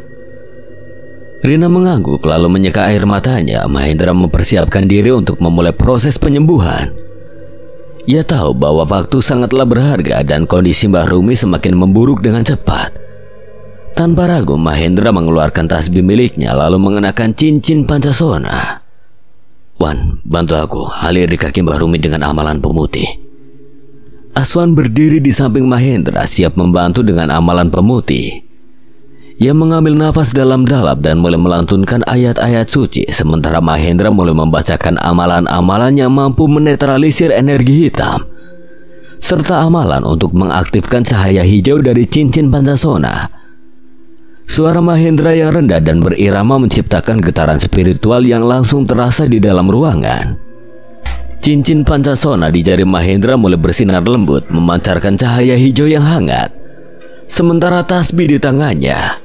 C: Rina mengangguk lalu menyeka air matanya. Mahendra mempersiapkan diri untuk memulai proses penyembuhan. Ia tahu bahwa waktu sangatlah berharga dan kondisi Mbah Rumi semakin memburuk dengan cepat. Tanpa ragu, Mahendra mengeluarkan tasbih miliknya lalu mengenakan cincin Pancasona. Wan, bantu aku, aliri kaki Mbah Rumi dengan amalan pemutih. Aswan berdiri di samping Mahendra siap membantu dengan amalan pemutih. Ia mengambil nafas dalam-dalam dan mulai melantunkan ayat-ayat suci, sementara Mahendra mulai membacakan amalan-amalan yang mampu menetralisir energi hitam, serta amalan untuk mengaktifkan cahaya hijau dari cincin Pancasona. Suara Mahendra yang rendah dan berirama menciptakan getaran spiritual yang langsung terasa di dalam ruangan. Cincin Pancasona di jari Mahendra mulai bersinar lembut, memancarkan cahaya hijau yang hangat. Sementara tasbih di tangannya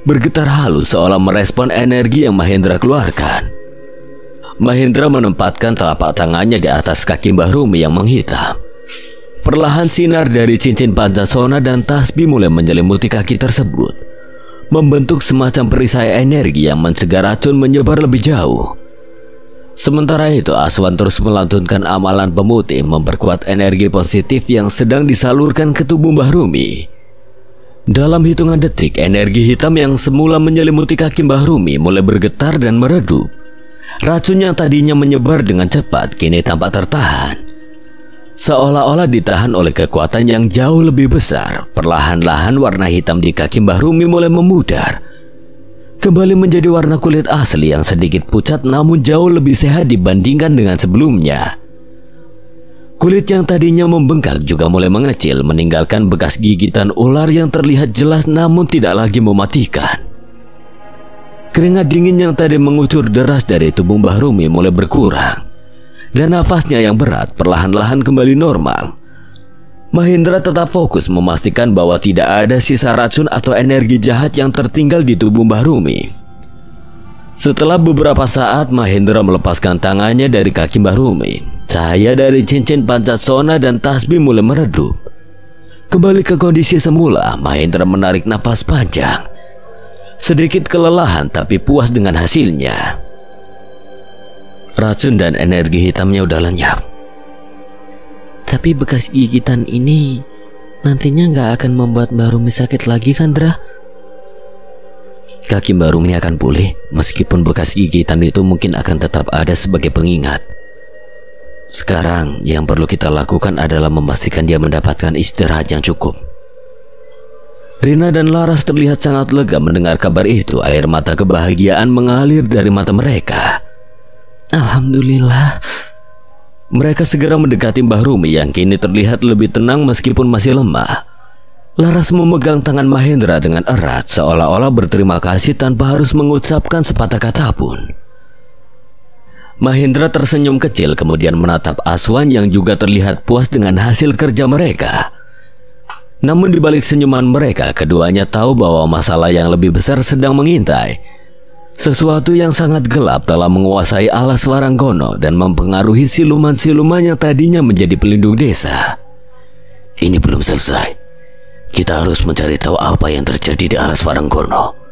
C: bergetar halus seolah merespon energi yang Mahendra keluarkan. Mahendra menempatkan telapak tangannya di atas kaki Mbah Rumi yang menghitam. Perlahan sinar dari cincin Pancasona dan tasbih mulai menyelimuti kaki tersebut, membentuk semacam perisai energi yang mencegah racun menyebar lebih jauh. Sementara itu, Aswan terus melantunkan amalan pemutih, memperkuat energi positif yang sedang disalurkan ke tubuh Mbah Rumi. Dalam hitungan detik, energi hitam yang semula menyelimuti kaki Mbah Rumi mulai bergetar dan meredup. Racun yang tadinya menyebar dengan cepat kini tampak tertahan, seolah-olah ditahan oleh kekuatan yang jauh lebih besar. Perlahan-lahan warna hitam di kaki Mbah Rumi mulai memudar, kembali menjadi warna kulit asli yang sedikit pucat namun jauh lebih sehat dibandingkan dengan sebelumnya. Kulit yang tadinya membengkak juga mulai mengecil, meninggalkan bekas gigitan ular yang terlihat jelas namun tidak lagi mematikan. Keringat dingin yang tadi mengucur deras dari tubuh Mbah Rumi mulai berkurang, dan nafasnya yang berat perlahan-lahan kembali normal. Mahendra tetap fokus memastikan bahwa tidak ada sisa racun atau energi jahat yang tertinggal di tubuh Mbah Rumi. Setelah beberapa saat, Mahendra melepaskan tangannya dari kaki Mbah Rumi. Cahaya dari cincin Pancasona dan tasbih mulai meredup. Kembali ke kondisi semula, Mahendra menarik napas panjang. Sedikit kelelahan tapi puas dengan hasilnya. Racun dan energi hitamnya udah lenyap.
A: Tapi bekas gigitan ini nantinya nggak akan membuat Mbah Rumi sakit lagi kan, Dra?
C: Kaki Mbah Rumi akan pulih, meskipun bekas gigitan itu mungkin akan tetap ada sebagai pengingat. Sekarang yang perlu kita lakukan adalah memastikan dia mendapatkan istirahat yang cukup.
A: Rina dan Laras terlihat sangat lega mendengar kabar itu. Air mata kebahagiaan mengalir dari mata mereka. Alhamdulillah. Mereka segera mendekati Mbah Rumi yang kini terlihat lebih tenang meskipun masih lemah. Laras memegang tangan Mahendra dengan erat, seolah-olah berterima kasih tanpa harus mengucapkan sepatah kata pun. Mahendra tersenyum kecil kemudian menatap Aswan yang juga terlihat puas dengan hasil kerja mereka. Namun di balik senyuman mereka, keduanya tahu bahwa masalah yang lebih besar sedang mengintai. Sesuatu yang sangat gelap telah menguasai alas Waranggono dan mempengaruhi siluman-siluman yang tadinya menjadi pelindung desa.
C: Ini belum selesai. Kita harus mencari tahu apa yang terjadi di alas Waranggono.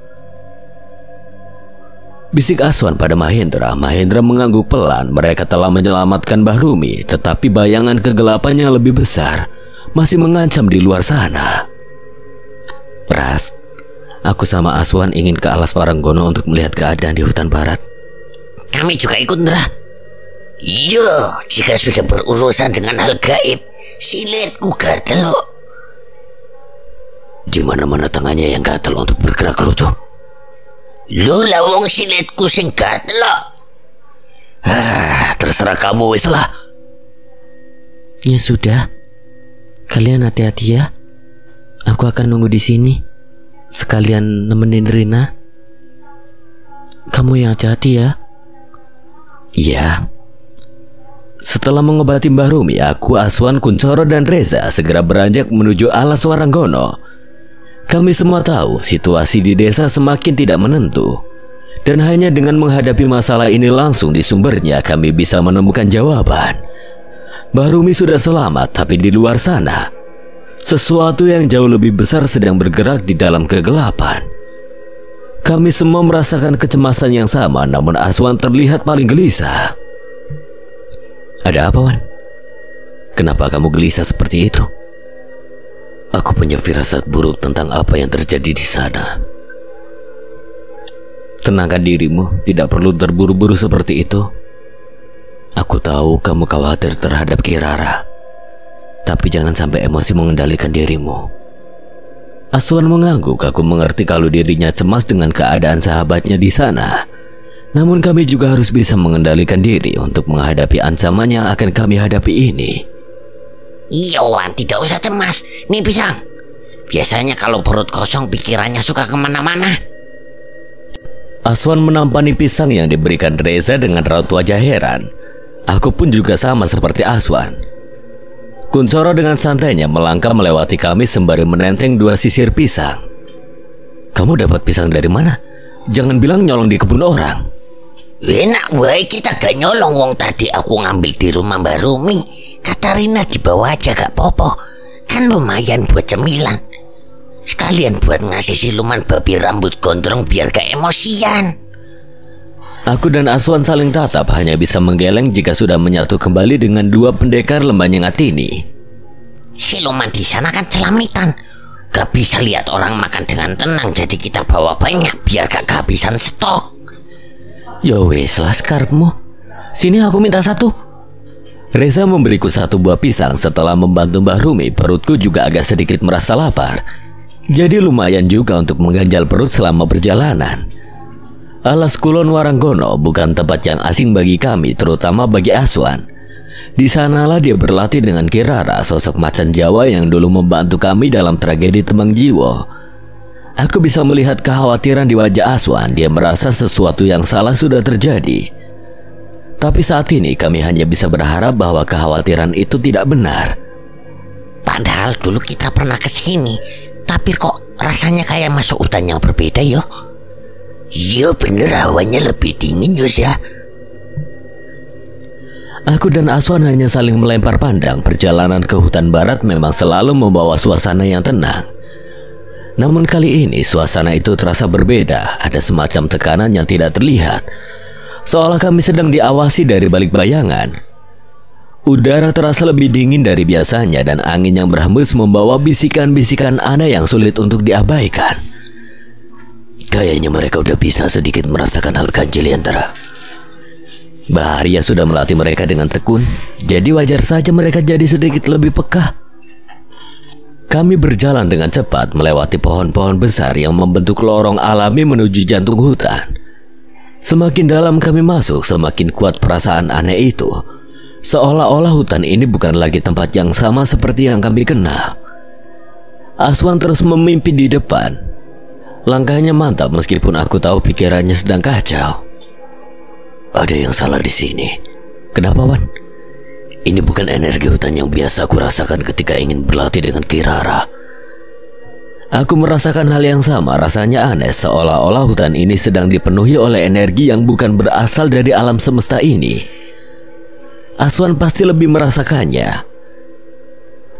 A: Bisik Aswan pada Mahendra. Mahendra mengangguk pelan. Mereka telah menyelamatkan Mbah Rumi, tetapi bayangan kegelapan yang lebih besar masih mengancam di luar sana.
C: Ras, aku sama Aswan ingin ke alas Waranggono untuk melihat keadaan di hutan barat.
B: Kami juga ikut, Ndra. Iya, jika sudah berurusan dengan hal gaib, silitku gatel loh.
C: Di mana-mana tangannya yang gatel untuk bergerak, Rojo.
B: Lo lah wong silitku sing gatel loh.
C: Terserah kamu wis lah.
D: Ya sudah, kalian hati-hati ya. Aku akan nunggu di sini, sekalian nemenin Rina. Kamu yang hati-hati ya.
C: Iya.
A: Setelah mengobati Mbah Rumi, aku, Aswan, Kuncoro, dan Reza segera beranjak menuju alas Waranggono. Kami semua tahu situasi di desa semakin tidak menentu, dan hanya dengan menghadapi masalah ini langsung di sumbernya kami bisa menemukan jawaban. Mbah Rumi sudah selamat, tapi di luar sana sesuatu yang jauh lebih besar sedang bergerak di dalam kegelapan. Kami semua merasakan kecemasan yang sama, namun Aswan terlihat paling gelisah. Ada apa, Wan? Kenapa kamu gelisah seperti itu?
C: Aku punya firasat buruk tentang apa yang terjadi di sana.
A: Tenangkan dirimu, tidak perlu terburu-buru seperti itu.
C: Aku tahu kamu khawatir terhadap Kirara, tapi jangan sampai emosi mengendalikan dirimu.
A: Aswan mengangguk. Aku mengerti kalau dirinya cemas dengan keadaan sahabatnya di sana. Namun kami juga harus bisa mengendalikan diri untuk menghadapi ancaman yang akan kami hadapi ini.
B: Iya Wan, tidak usah cemas. Nih pisang. Biasanya kalau perut kosong pikirannya suka kemana-mana.
A: Aswan menampani pisang yang diberikan Reza dengan raut wajah heran. Aku pun juga sama seperti Aswan. Kuncoro dengan santainya melangkah melewati kami sembari menenteng 2 sisir pisang. Kamu dapat pisang dari mana? Jangan bilang nyolong di kebun orang.
B: Enak baik, kita gak nyolong. Wong tadi aku ngambil di rumah Mbak Rumi. Kata Rina dibawa aja gak popo. Kan lumayan buat cemilan. Sekalian buat ngasih siluman babi rambut gondrong biar gak emosian.
A: Aku dan Aswan saling tatap, hanya bisa menggeleng jika sudah menyatu kembali dengan 2 pendekar Lembanyengat ini.
B: Siluman di sana kan celamitan, gak bisa lihat orang makan dengan tenang. Jadi kita bawa banyak biar gak kehabisan stok.
A: Yo wes lah skarpmu. Sini aku minta 1. Reza memberiku 1 buah pisang. Setelah membantu Mbah Rumi, perutku juga agak sedikit merasa lapar. Jadi lumayan juga untuk mengganjal perut selama perjalanan. Alas Kulon Waranggono bukan tempat yang asing bagi kami, terutama bagi Aswan. Di sanalah dia berlatih dengan Kirara, sosok macan Jawa yang dulu membantu kami dalam tragedi Temang Jiwo. Aku bisa melihat kekhawatiran di wajah Aswan. Dia merasa sesuatu yang salah sudah terjadi. Tapi saat ini kami hanya bisa berharap bahwa kekhawatiran itu tidak benar.
B: Padahal dulu kita pernah kesini, tapi kok rasanya kayak masuk hutan yang berbeda yo. Iya bener, hawanya lebih dingin Yos ya.
A: Aku dan Aswan hanya saling melempar pandang. Perjalanan ke hutan barat memang selalu membawa suasana yang tenang. Namun kali ini suasana itu terasa berbeda. Ada semacam tekanan yang tidak terlihat, seolah kami sedang diawasi dari balik bayangan. Udara terasa lebih dingin dari biasanya, dan angin yang berhembus membawa bisikan-bisikan aneh yang sulit untuk diabaikan.
C: Kayaknya mereka udah bisa sedikit merasakan hal ganjil antara.
A: Mbah Arya sudah melatih mereka dengan tekun, jadi wajar saja mereka jadi sedikit lebih peka. Kami berjalan dengan cepat melewati pohon-pohon besar yang membentuk lorong alami menuju jantung hutan. Semakin dalam kami masuk, semakin kuat perasaan aneh itu. Seolah-olah hutan ini bukan lagi tempat yang sama seperti yang kami kenal. Aswan terus memimpin di depan. Langkahnya mantap meskipun aku tahu pikirannya sedang kacau.
C: Ada yang salah di sini.
A: Kenapa, Wan?
C: Ini bukan energi hutan yang biasa aku rasakan ketika ingin berlatih dengan Kirara.
A: Aku merasakan hal yang sama. Rasanya aneh, seolah-olah hutan ini sedang dipenuhi oleh energi yang bukan berasal dari alam semesta ini. Aswan pasti lebih merasakannya.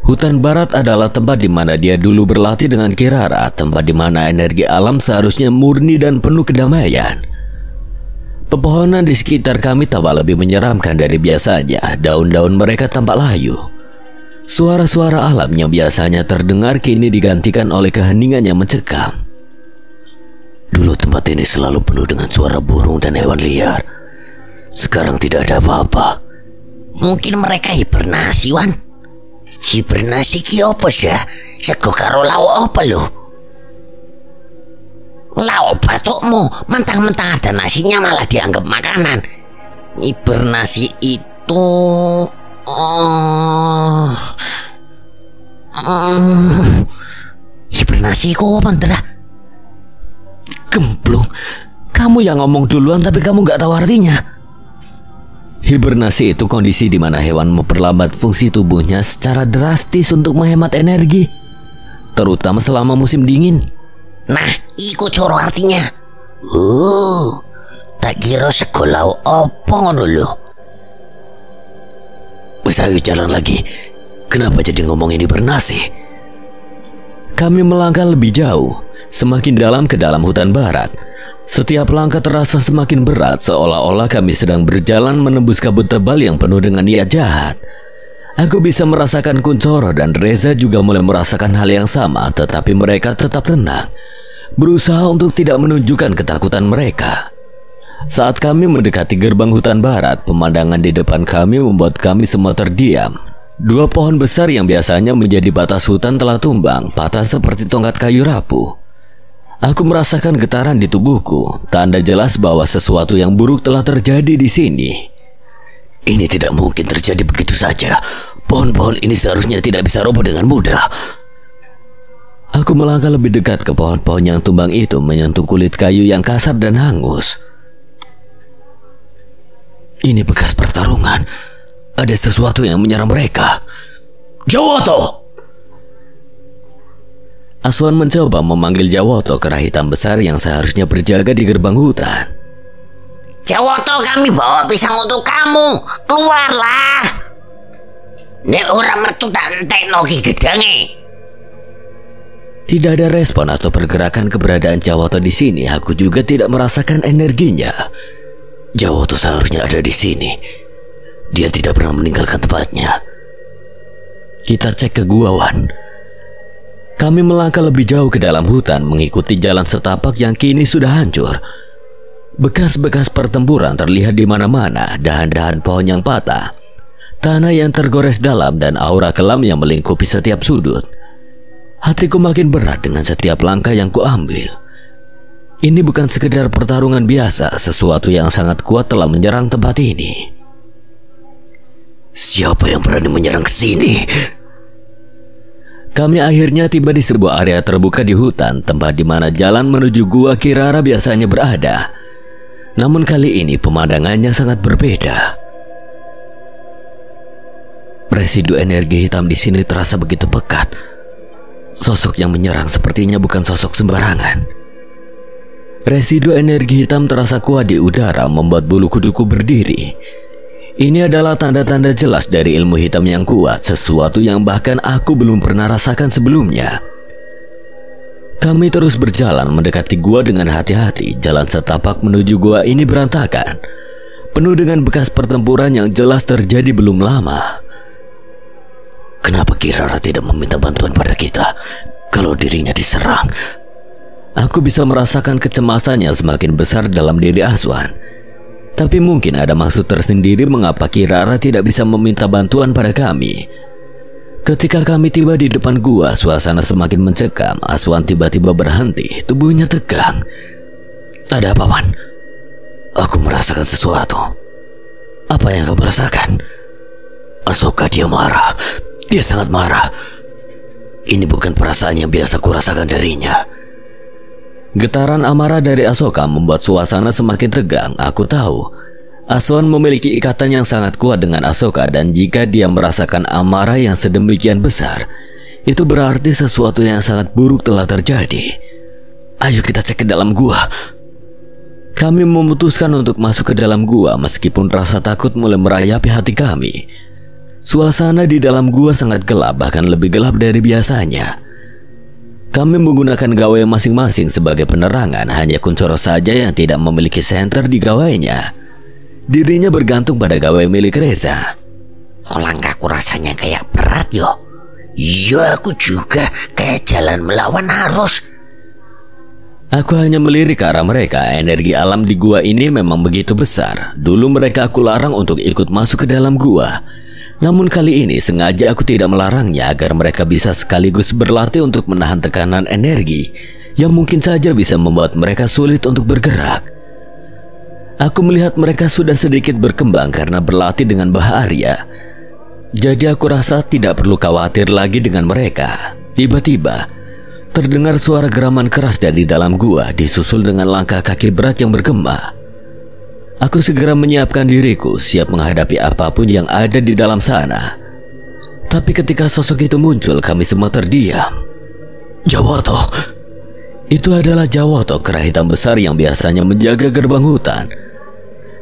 A: Hutan barat adalah tempat di mana dia dulu berlatih dengan Kirara, tempat di mana energi alam seharusnya murni dan penuh kedamaian. Pepohonan di sekitar kami tampak lebih menyeramkan dari biasanya. Daun-daun mereka tampak layu. Suara-suara alam yang biasanya terdengar kini digantikan oleh keheningan yang mencekam.
C: Dulu tempat ini selalu penuh dengan suara burung dan hewan liar. Sekarang tidak ada apa-apa.
B: Mungkin mereka hibernasi, Wan. Hibernasi ki apa sih? Sego karo lauk apa lho? Lauk batukmu, mentang-mentang ada nasinya malah dianggap makanan. Hibernasi itu hibernasi kok apa Ndra?
C: Gemblung, kamu yang ngomong duluan tapi kamu nggak tahu artinya.
A: Hibernasi itu kondisi di mana hewan memperlambat fungsi tubuhnya secara drastis untuk menghemat energi, terutama selama musim dingin.
B: Nah, iku coro artinya. Tak kira sego lauk apa ngono lho.
C: Wes ayo jalan lagi. Kenapa jadi ngomongin hibernasi?
A: Kami melangkah lebih jauh, semakin dalam ke dalam hutan barat. Setiap langkah terasa semakin berat, seolah-olah kami sedang berjalan menembus kabut tebal yang penuh dengan niat jahat. Aku bisa merasakan Kuncoro dan Reza juga mulai merasakan hal yang sama, tetapi mereka tetap tenang, berusaha untuk tidak menunjukkan ketakutan mereka. Saat kami mendekati gerbang hutan barat, pemandangan di depan kami membuat kami semua terdiam. Dua pohon besar yang biasanya menjadi batas hutan telah tumbang, patah seperti tongkat kayu rapuh. Aku merasakan getaran di tubuhku, tanda jelas bahwa sesuatu yang buruk telah terjadi di sini.
C: Ini tidak mungkin terjadi begitu saja. Pohon-pohon ini seharusnya tidak bisa roboh dengan mudah.
A: Aku melangkah lebih dekat ke pohon-pohon yang tumbang itu, menyentuh kulit kayu yang kasar dan hangus.
C: Ini bekas pertarungan. Ada sesuatu yang menyerang mereka. Jawoto!
A: Aswan mencoba memanggil Jawoto, kera hitam besar yang seharusnya berjaga di gerbang hutan.
B: Jawoto, kami bawa pisang untuk kamu. Keluarlah. Nek ora metu tak entekno ki gedange.
A: Tidak ada respon atau pergerakan keberadaan Jawoto di sini. Aku juga tidak merasakan energinya.
C: Jawoto seharusnya ada di sini. Dia tidak pernah meninggalkan tempatnya.
A: Kita cek ke gua, Wan. Kami melangkah lebih jauh ke dalam hutan, mengikuti jalan setapak yang kini sudah hancur. Bekas-bekas pertempuran terlihat di mana-mana, dahan-dahan pohon yang patah, tanah yang tergores dalam, dan aura kelam yang melingkupi setiap sudut. Hatiku makin berat dengan setiap langkah yang kuambil. Ini bukan sekedar pertarungan biasa, sesuatu yang sangat kuat telah menyerang tempat ini.
C: Siapa yang berani menyerang ke sini?
A: Kami akhirnya tiba di sebuah area terbuka di hutan, tempat di mana jalan menuju gua Kirara biasanya berada. Namun kali ini pemandangannya sangat berbeda. Residu energi hitam di sini terasa begitu pekat. Sosok yang menyerang sepertinya bukan sosok sembarangan. Residu energi hitam terasa kuat di udara, membuat bulu kuduku berdiri. Ini adalah tanda-tanda jelas dari ilmu hitam yang kuat, sesuatu yang bahkan aku belum pernah rasakan sebelumnya. Kami terus berjalan mendekati gua dengan hati-hati. Jalan setapak menuju gua ini berantakan, penuh dengan bekas pertempuran yang jelas terjadi belum lama.
C: Kenapa Kirara tidak meminta bantuan pada kita kalau dirinya diserang?
A: Aku bisa merasakan kecemasan yang semakin besar dalam diri Aswan. Tapi mungkin ada maksud tersendiri mengapa Kirara tidak bisa meminta bantuan pada kami. Ketika kami tiba di depan gua, suasana semakin mencekam. Aswan tiba-tiba berhenti, tubuhnya tegang.
C: Ada apa, Wan? Aku merasakan sesuatu. Apa yang kamu rasakan? Asoka, dia marah. Dia sangat marah. Ini bukan perasaan yang biasa kurasakan darinya.
A: Getaran amarah dari Asoka membuat suasana semakin tegang. Aku tahu Aswan memiliki ikatan yang sangat kuat dengan Asoka, dan jika dia merasakan amarah yang sedemikian besar, itu berarti sesuatu yang sangat buruk telah terjadi.
C: Ayo kita cek ke dalam gua.
A: Kami memutuskan untuk masuk ke dalam gua meskipun rasa takut mulai merayapi hati kami. Suasana di dalam gua sangat gelap, bahkan lebih gelap dari biasanya. Kami menggunakan gawai masing-masing sebagai penerangan. Hanya Kuncoro saja yang tidak memiliki senter di gawainya. Dirinya bergantung pada gawai milik Reza.
B: Kok langkahku rasanya kayak berat yo. Iya, aku juga kayak jalan melawan arus.
A: Aku hanya melirik ke arah mereka. Energi alam di gua ini memang begitu besar. Dulu mereka aku larang untuk ikut masuk ke dalam gua. Namun kali ini sengaja aku tidak melarangnya agar mereka bisa sekaligus berlatih untuk menahan tekanan energi yang mungkin saja bisa membuat mereka sulit untuk bergerak. Aku melihat mereka sudah sedikit berkembang karena berlatih dengan Baharia. Jadi aku rasa tidak perlu khawatir lagi dengan mereka. Tiba-tiba terdengar suara geraman keras dari dalam gua, disusul dengan langkah kaki berat yang bergema. Aku segera menyiapkan diriku, siap menghadapi apapun yang ada di dalam sana. Tapi ketika sosok itu muncul, kami semua terdiam.
B: Jawoto.
A: Itu adalah Jawoto, kera hitam besar yang biasanya menjaga gerbang hutan.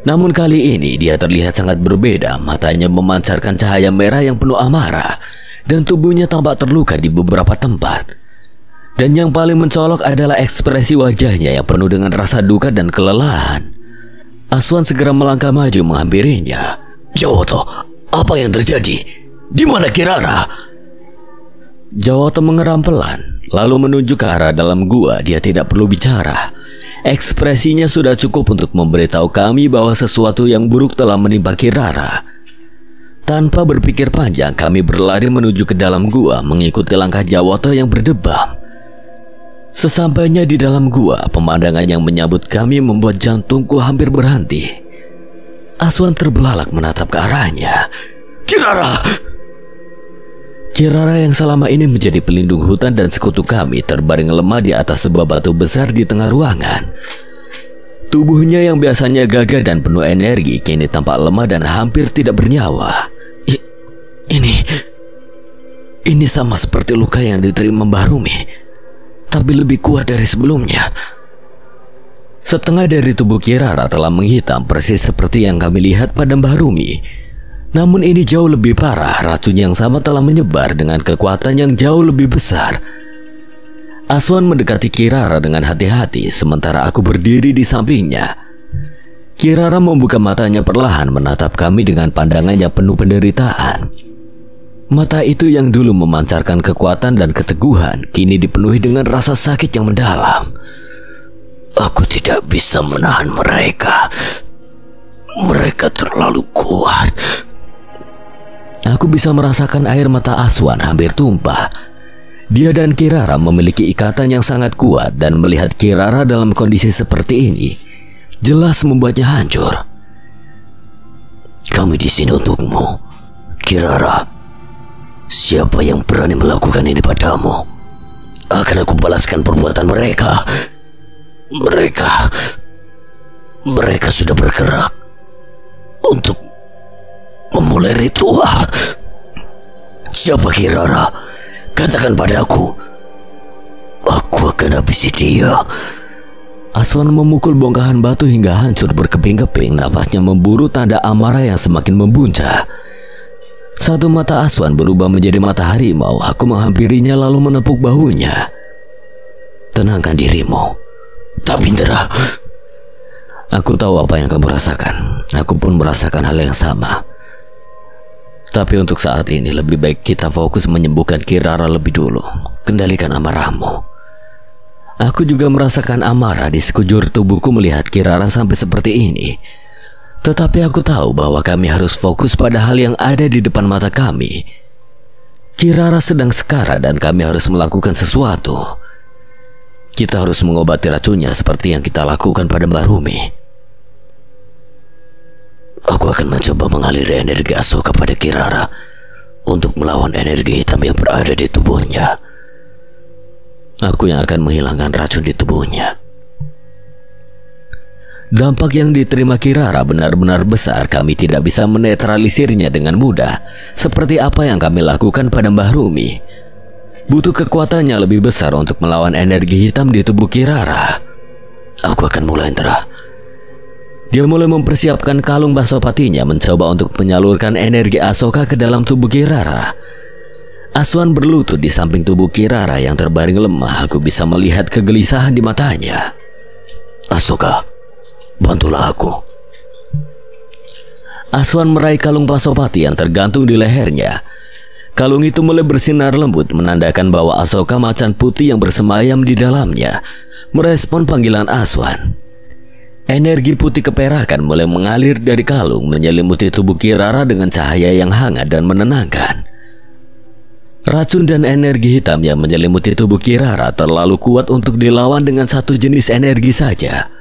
A: Namun kali ini dia terlihat sangat berbeda. Matanya memancarkan cahaya merah yang penuh amarah, dan tubuhnya tampak terluka di beberapa tempat. Dan yang paling mencolok adalah ekspresi wajahnya yang penuh dengan rasa duka dan kelelahan. Aswan segera melangkah maju menghampirinya.
B: Jawoto, apa yang terjadi? Di mana Kirara?
A: Jawoto mengeram pelan, lalu menuju ke arah dalam gua. Dia tidak perlu bicara. Ekspresinya sudah cukup untuk memberitahu kami bahwa sesuatu yang buruk telah menimpa Kirara. Tanpa berpikir panjang, kami berlari menuju ke dalam gua, mengikuti langkah Jawoto yang berdebam. Sesampainya di dalam gua, pemandangan yang menyambut kami membuat jantungku hampir berhenti. Aswan terbelalak menatap ke arahnya.
B: Kirara!
A: Kirara yang selama ini menjadi pelindung hutan dan sekutu kami terbaring lemah di atas sebuah batu besar di tengah ruangan. Tubuhnya yang biasanya gagah dan penuh energi kini tampak lemah dan hampir tidak bernyawa. Ini sama seperti luka yang diterima Mbah Rumi, tapi lebih kuat dari sebelumnya. Setengah dari tubuh Kirara telah menghitam persis seperti yang kami lihat pada Mbah Rumi. Namun ini jauh lebih parah. Racun yang sama telah menyebar dengan kekuatan yang jauh lebih besar. Aswan mendekati Kirara dengan hati-hati, sementara aku berdiri di sampingnya. Kirara membuka matanya perlahan menatap kami dengan pandangan yang penuh penderitaan. Mata itu yang dulu memancarkan kekuatan dan keteguhan kini dipenuhi dengan rasa sakit yang mendalam.
B: Aku tidak bisa menahan mereka. Mereka terlalu kuat.
A: Aku bisa merasakan air mata Aswan hampir tumpah. Dia dan Kirara memiliki ikatan yang sangat kuat, dan melihat Kirara dalam kondisi seperti ini jelas membuatnya hancur.
B: Kami di sini untukmu, Kirara. Siapa yang berani melakukan ini padamu, akan aku balaskan perbuatan mereka. Mereka sudah bergerak untuk memulai ritual. Siapa Kirara? Katakan padaku. Aku akan habisi dia.
A: Aswan memukul bongkahan batu hingga hancur berkeping-keping. Nafasnya memburu, tanda amarah yang semakin membuncah. Satu mata Aswan berubah menjadi mata harimau. Aku menghampirinya lalu menepuk bahunya.
B: Tenangkan dirimu, Tabindra.
A: Aku tahu apa yang kamu rasakan. Aku pun merasakan hal yang sama. Tapi untuk saat ini lebih baik kita fokus menyembuhkan Kirara lebih dulu. Kendalikan amarahmu. Aku juga merasakan amarah di sekujur tubuhku melihat Kirara sampai seperti ini. Tetapi aku tahu bahwa kami harus fokus pada hal yang ada di depan mata kami. Kirara sedang sekarat dan kami harus melakukan sesuatu. Kita harus mengobati racunnya seperti yang kita lakukan pada Mbah Rumi.
B: Aku akan mencoba mengaliri energi Asoka pada Kirara untuk melawan energi hitam yang berada di tubuhnya.
A: Aku yang akan menghilangkan racun di tubuhnya. Dampak yang diterima Kirara benar-benar besar. Kami tidak bisa menetralisirnya dengan mudah, seperti apa yang kami lakukan pada Mbah Rumi. Butuh kekuatannya lebih besar untuk melawan energi hitam di tubuh Kirara.
B: Aku akan mulai, Indra.
A: Dia mulai mempersiapkan kalung Basopatinya, mencoba untuk menyalurkan energi Asoka ke dalam tubuh Kirara. Aswan berlutut di samping tubuh Kirara yang terbaring lemah. Aku bisa melihat kegelisahan di matanya.
B: Asoka, bantulah aku.
A: Aswan meraih kalung Pasopati yang tergantung di lehernya. Kalung itu mulai bersinar lembut, menandakan bahwa Asoka macan putih yang bersemayam di dalamnya merespon panggilan Aswan. Energi putih keperakan mulai mengalir dari kalung menyelimuti tubuh Kirara dengan cahaya yang hangat dan menenangkan. Racun dan energi hitam yang menyelimuti tubuh Kirara terlalu kuat untuk dilawan dengan satu jenis energi saja.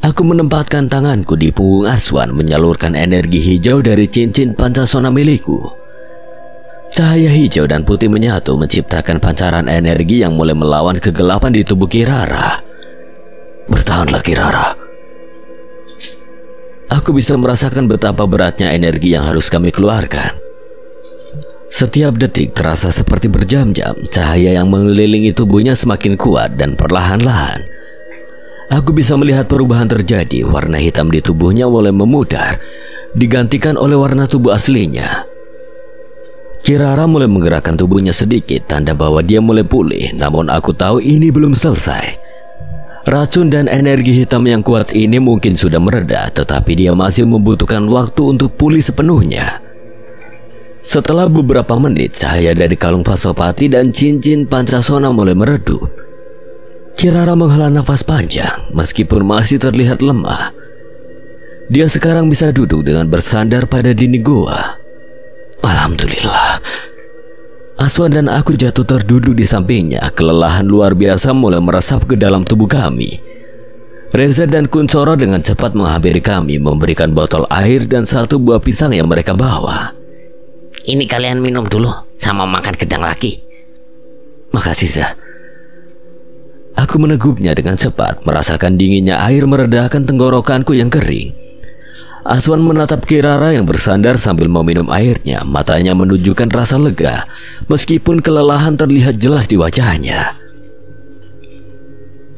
A: Aku menempatkan tanganku di punggung Aswan menyalurkan energi hijau dari cincin pancasona milikku. Cahaya hijau dan putih menyatu menciptakan pancaran energi yang mulai melawan kegelapan di tubuh Kirara. Bertahanlah Kirara. Aku bisa merasakan betapa beratnya energi yang harus kami keluarkan. Setiap detik terasa seperti berjam-jam. Cahaya yang mengelilingi tubuhnya semakin kuat dan perlahan-lahan aku bisa melihat perubahan terjadi. Warna hitam di tubuhnya mulai memudar, digantikan oleh warna tubuh aslinya. Kirara mulai menggerakkan tubuhnya sedikit, tanda bahwa dia mulai pulih. Namun aku tahu ini belum selesai. Racun dan energi hitam yang kuat ini mungkin sudah mereda, tetapi dia masih membutuhkan waktu untuk pulih sepenuhnya. Setelah beberapa menit, cahaya dari kalung Pasopati dan cincin pancasona mulai meredup. Kirara menghela nafas panjang meskipun masih terlihat lemah. Dia sekarang bisa duduk dengan bersandar pada dinding goa. Alhamdulillah. Aswan dan aku jatuh terduduk di sampingnya. Kelelahan luar biasa mulai meresap ke dalam tubuh kami. Reza dan Kuncoro dengan cepat menghampiri kami, memberikan botol air dan satu buah pisang yang mereka bawa.
B: Ini kalian minum dulu sama makan gedang lagi.
A: Makasih, Zah. Aku meneguknya dengan cepat, merasakan dinginnya air meredakan tenggorokanku yang kering. Aswan menatap Kirara yang bersandar sambil meminum airnya. Matanya menunjukkan rasa lega, meskipun kelelahan terlihat jelas di wajahnya.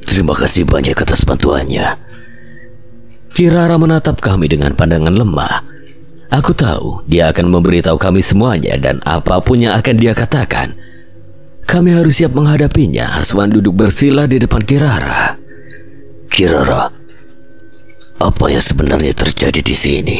C: Terima kasih banyak atas bantuannya.
A: Kirara menatap kami dengan pandangan lemah. Aku tahu dia akan memberitahu kami semuanya, dan apapun yang akan dia katakan, kami harus siap menghadapinya. Aswan duduk bersila di depan Kirara.
C: Kirara, apa yang sebenarnya terjadi di sini?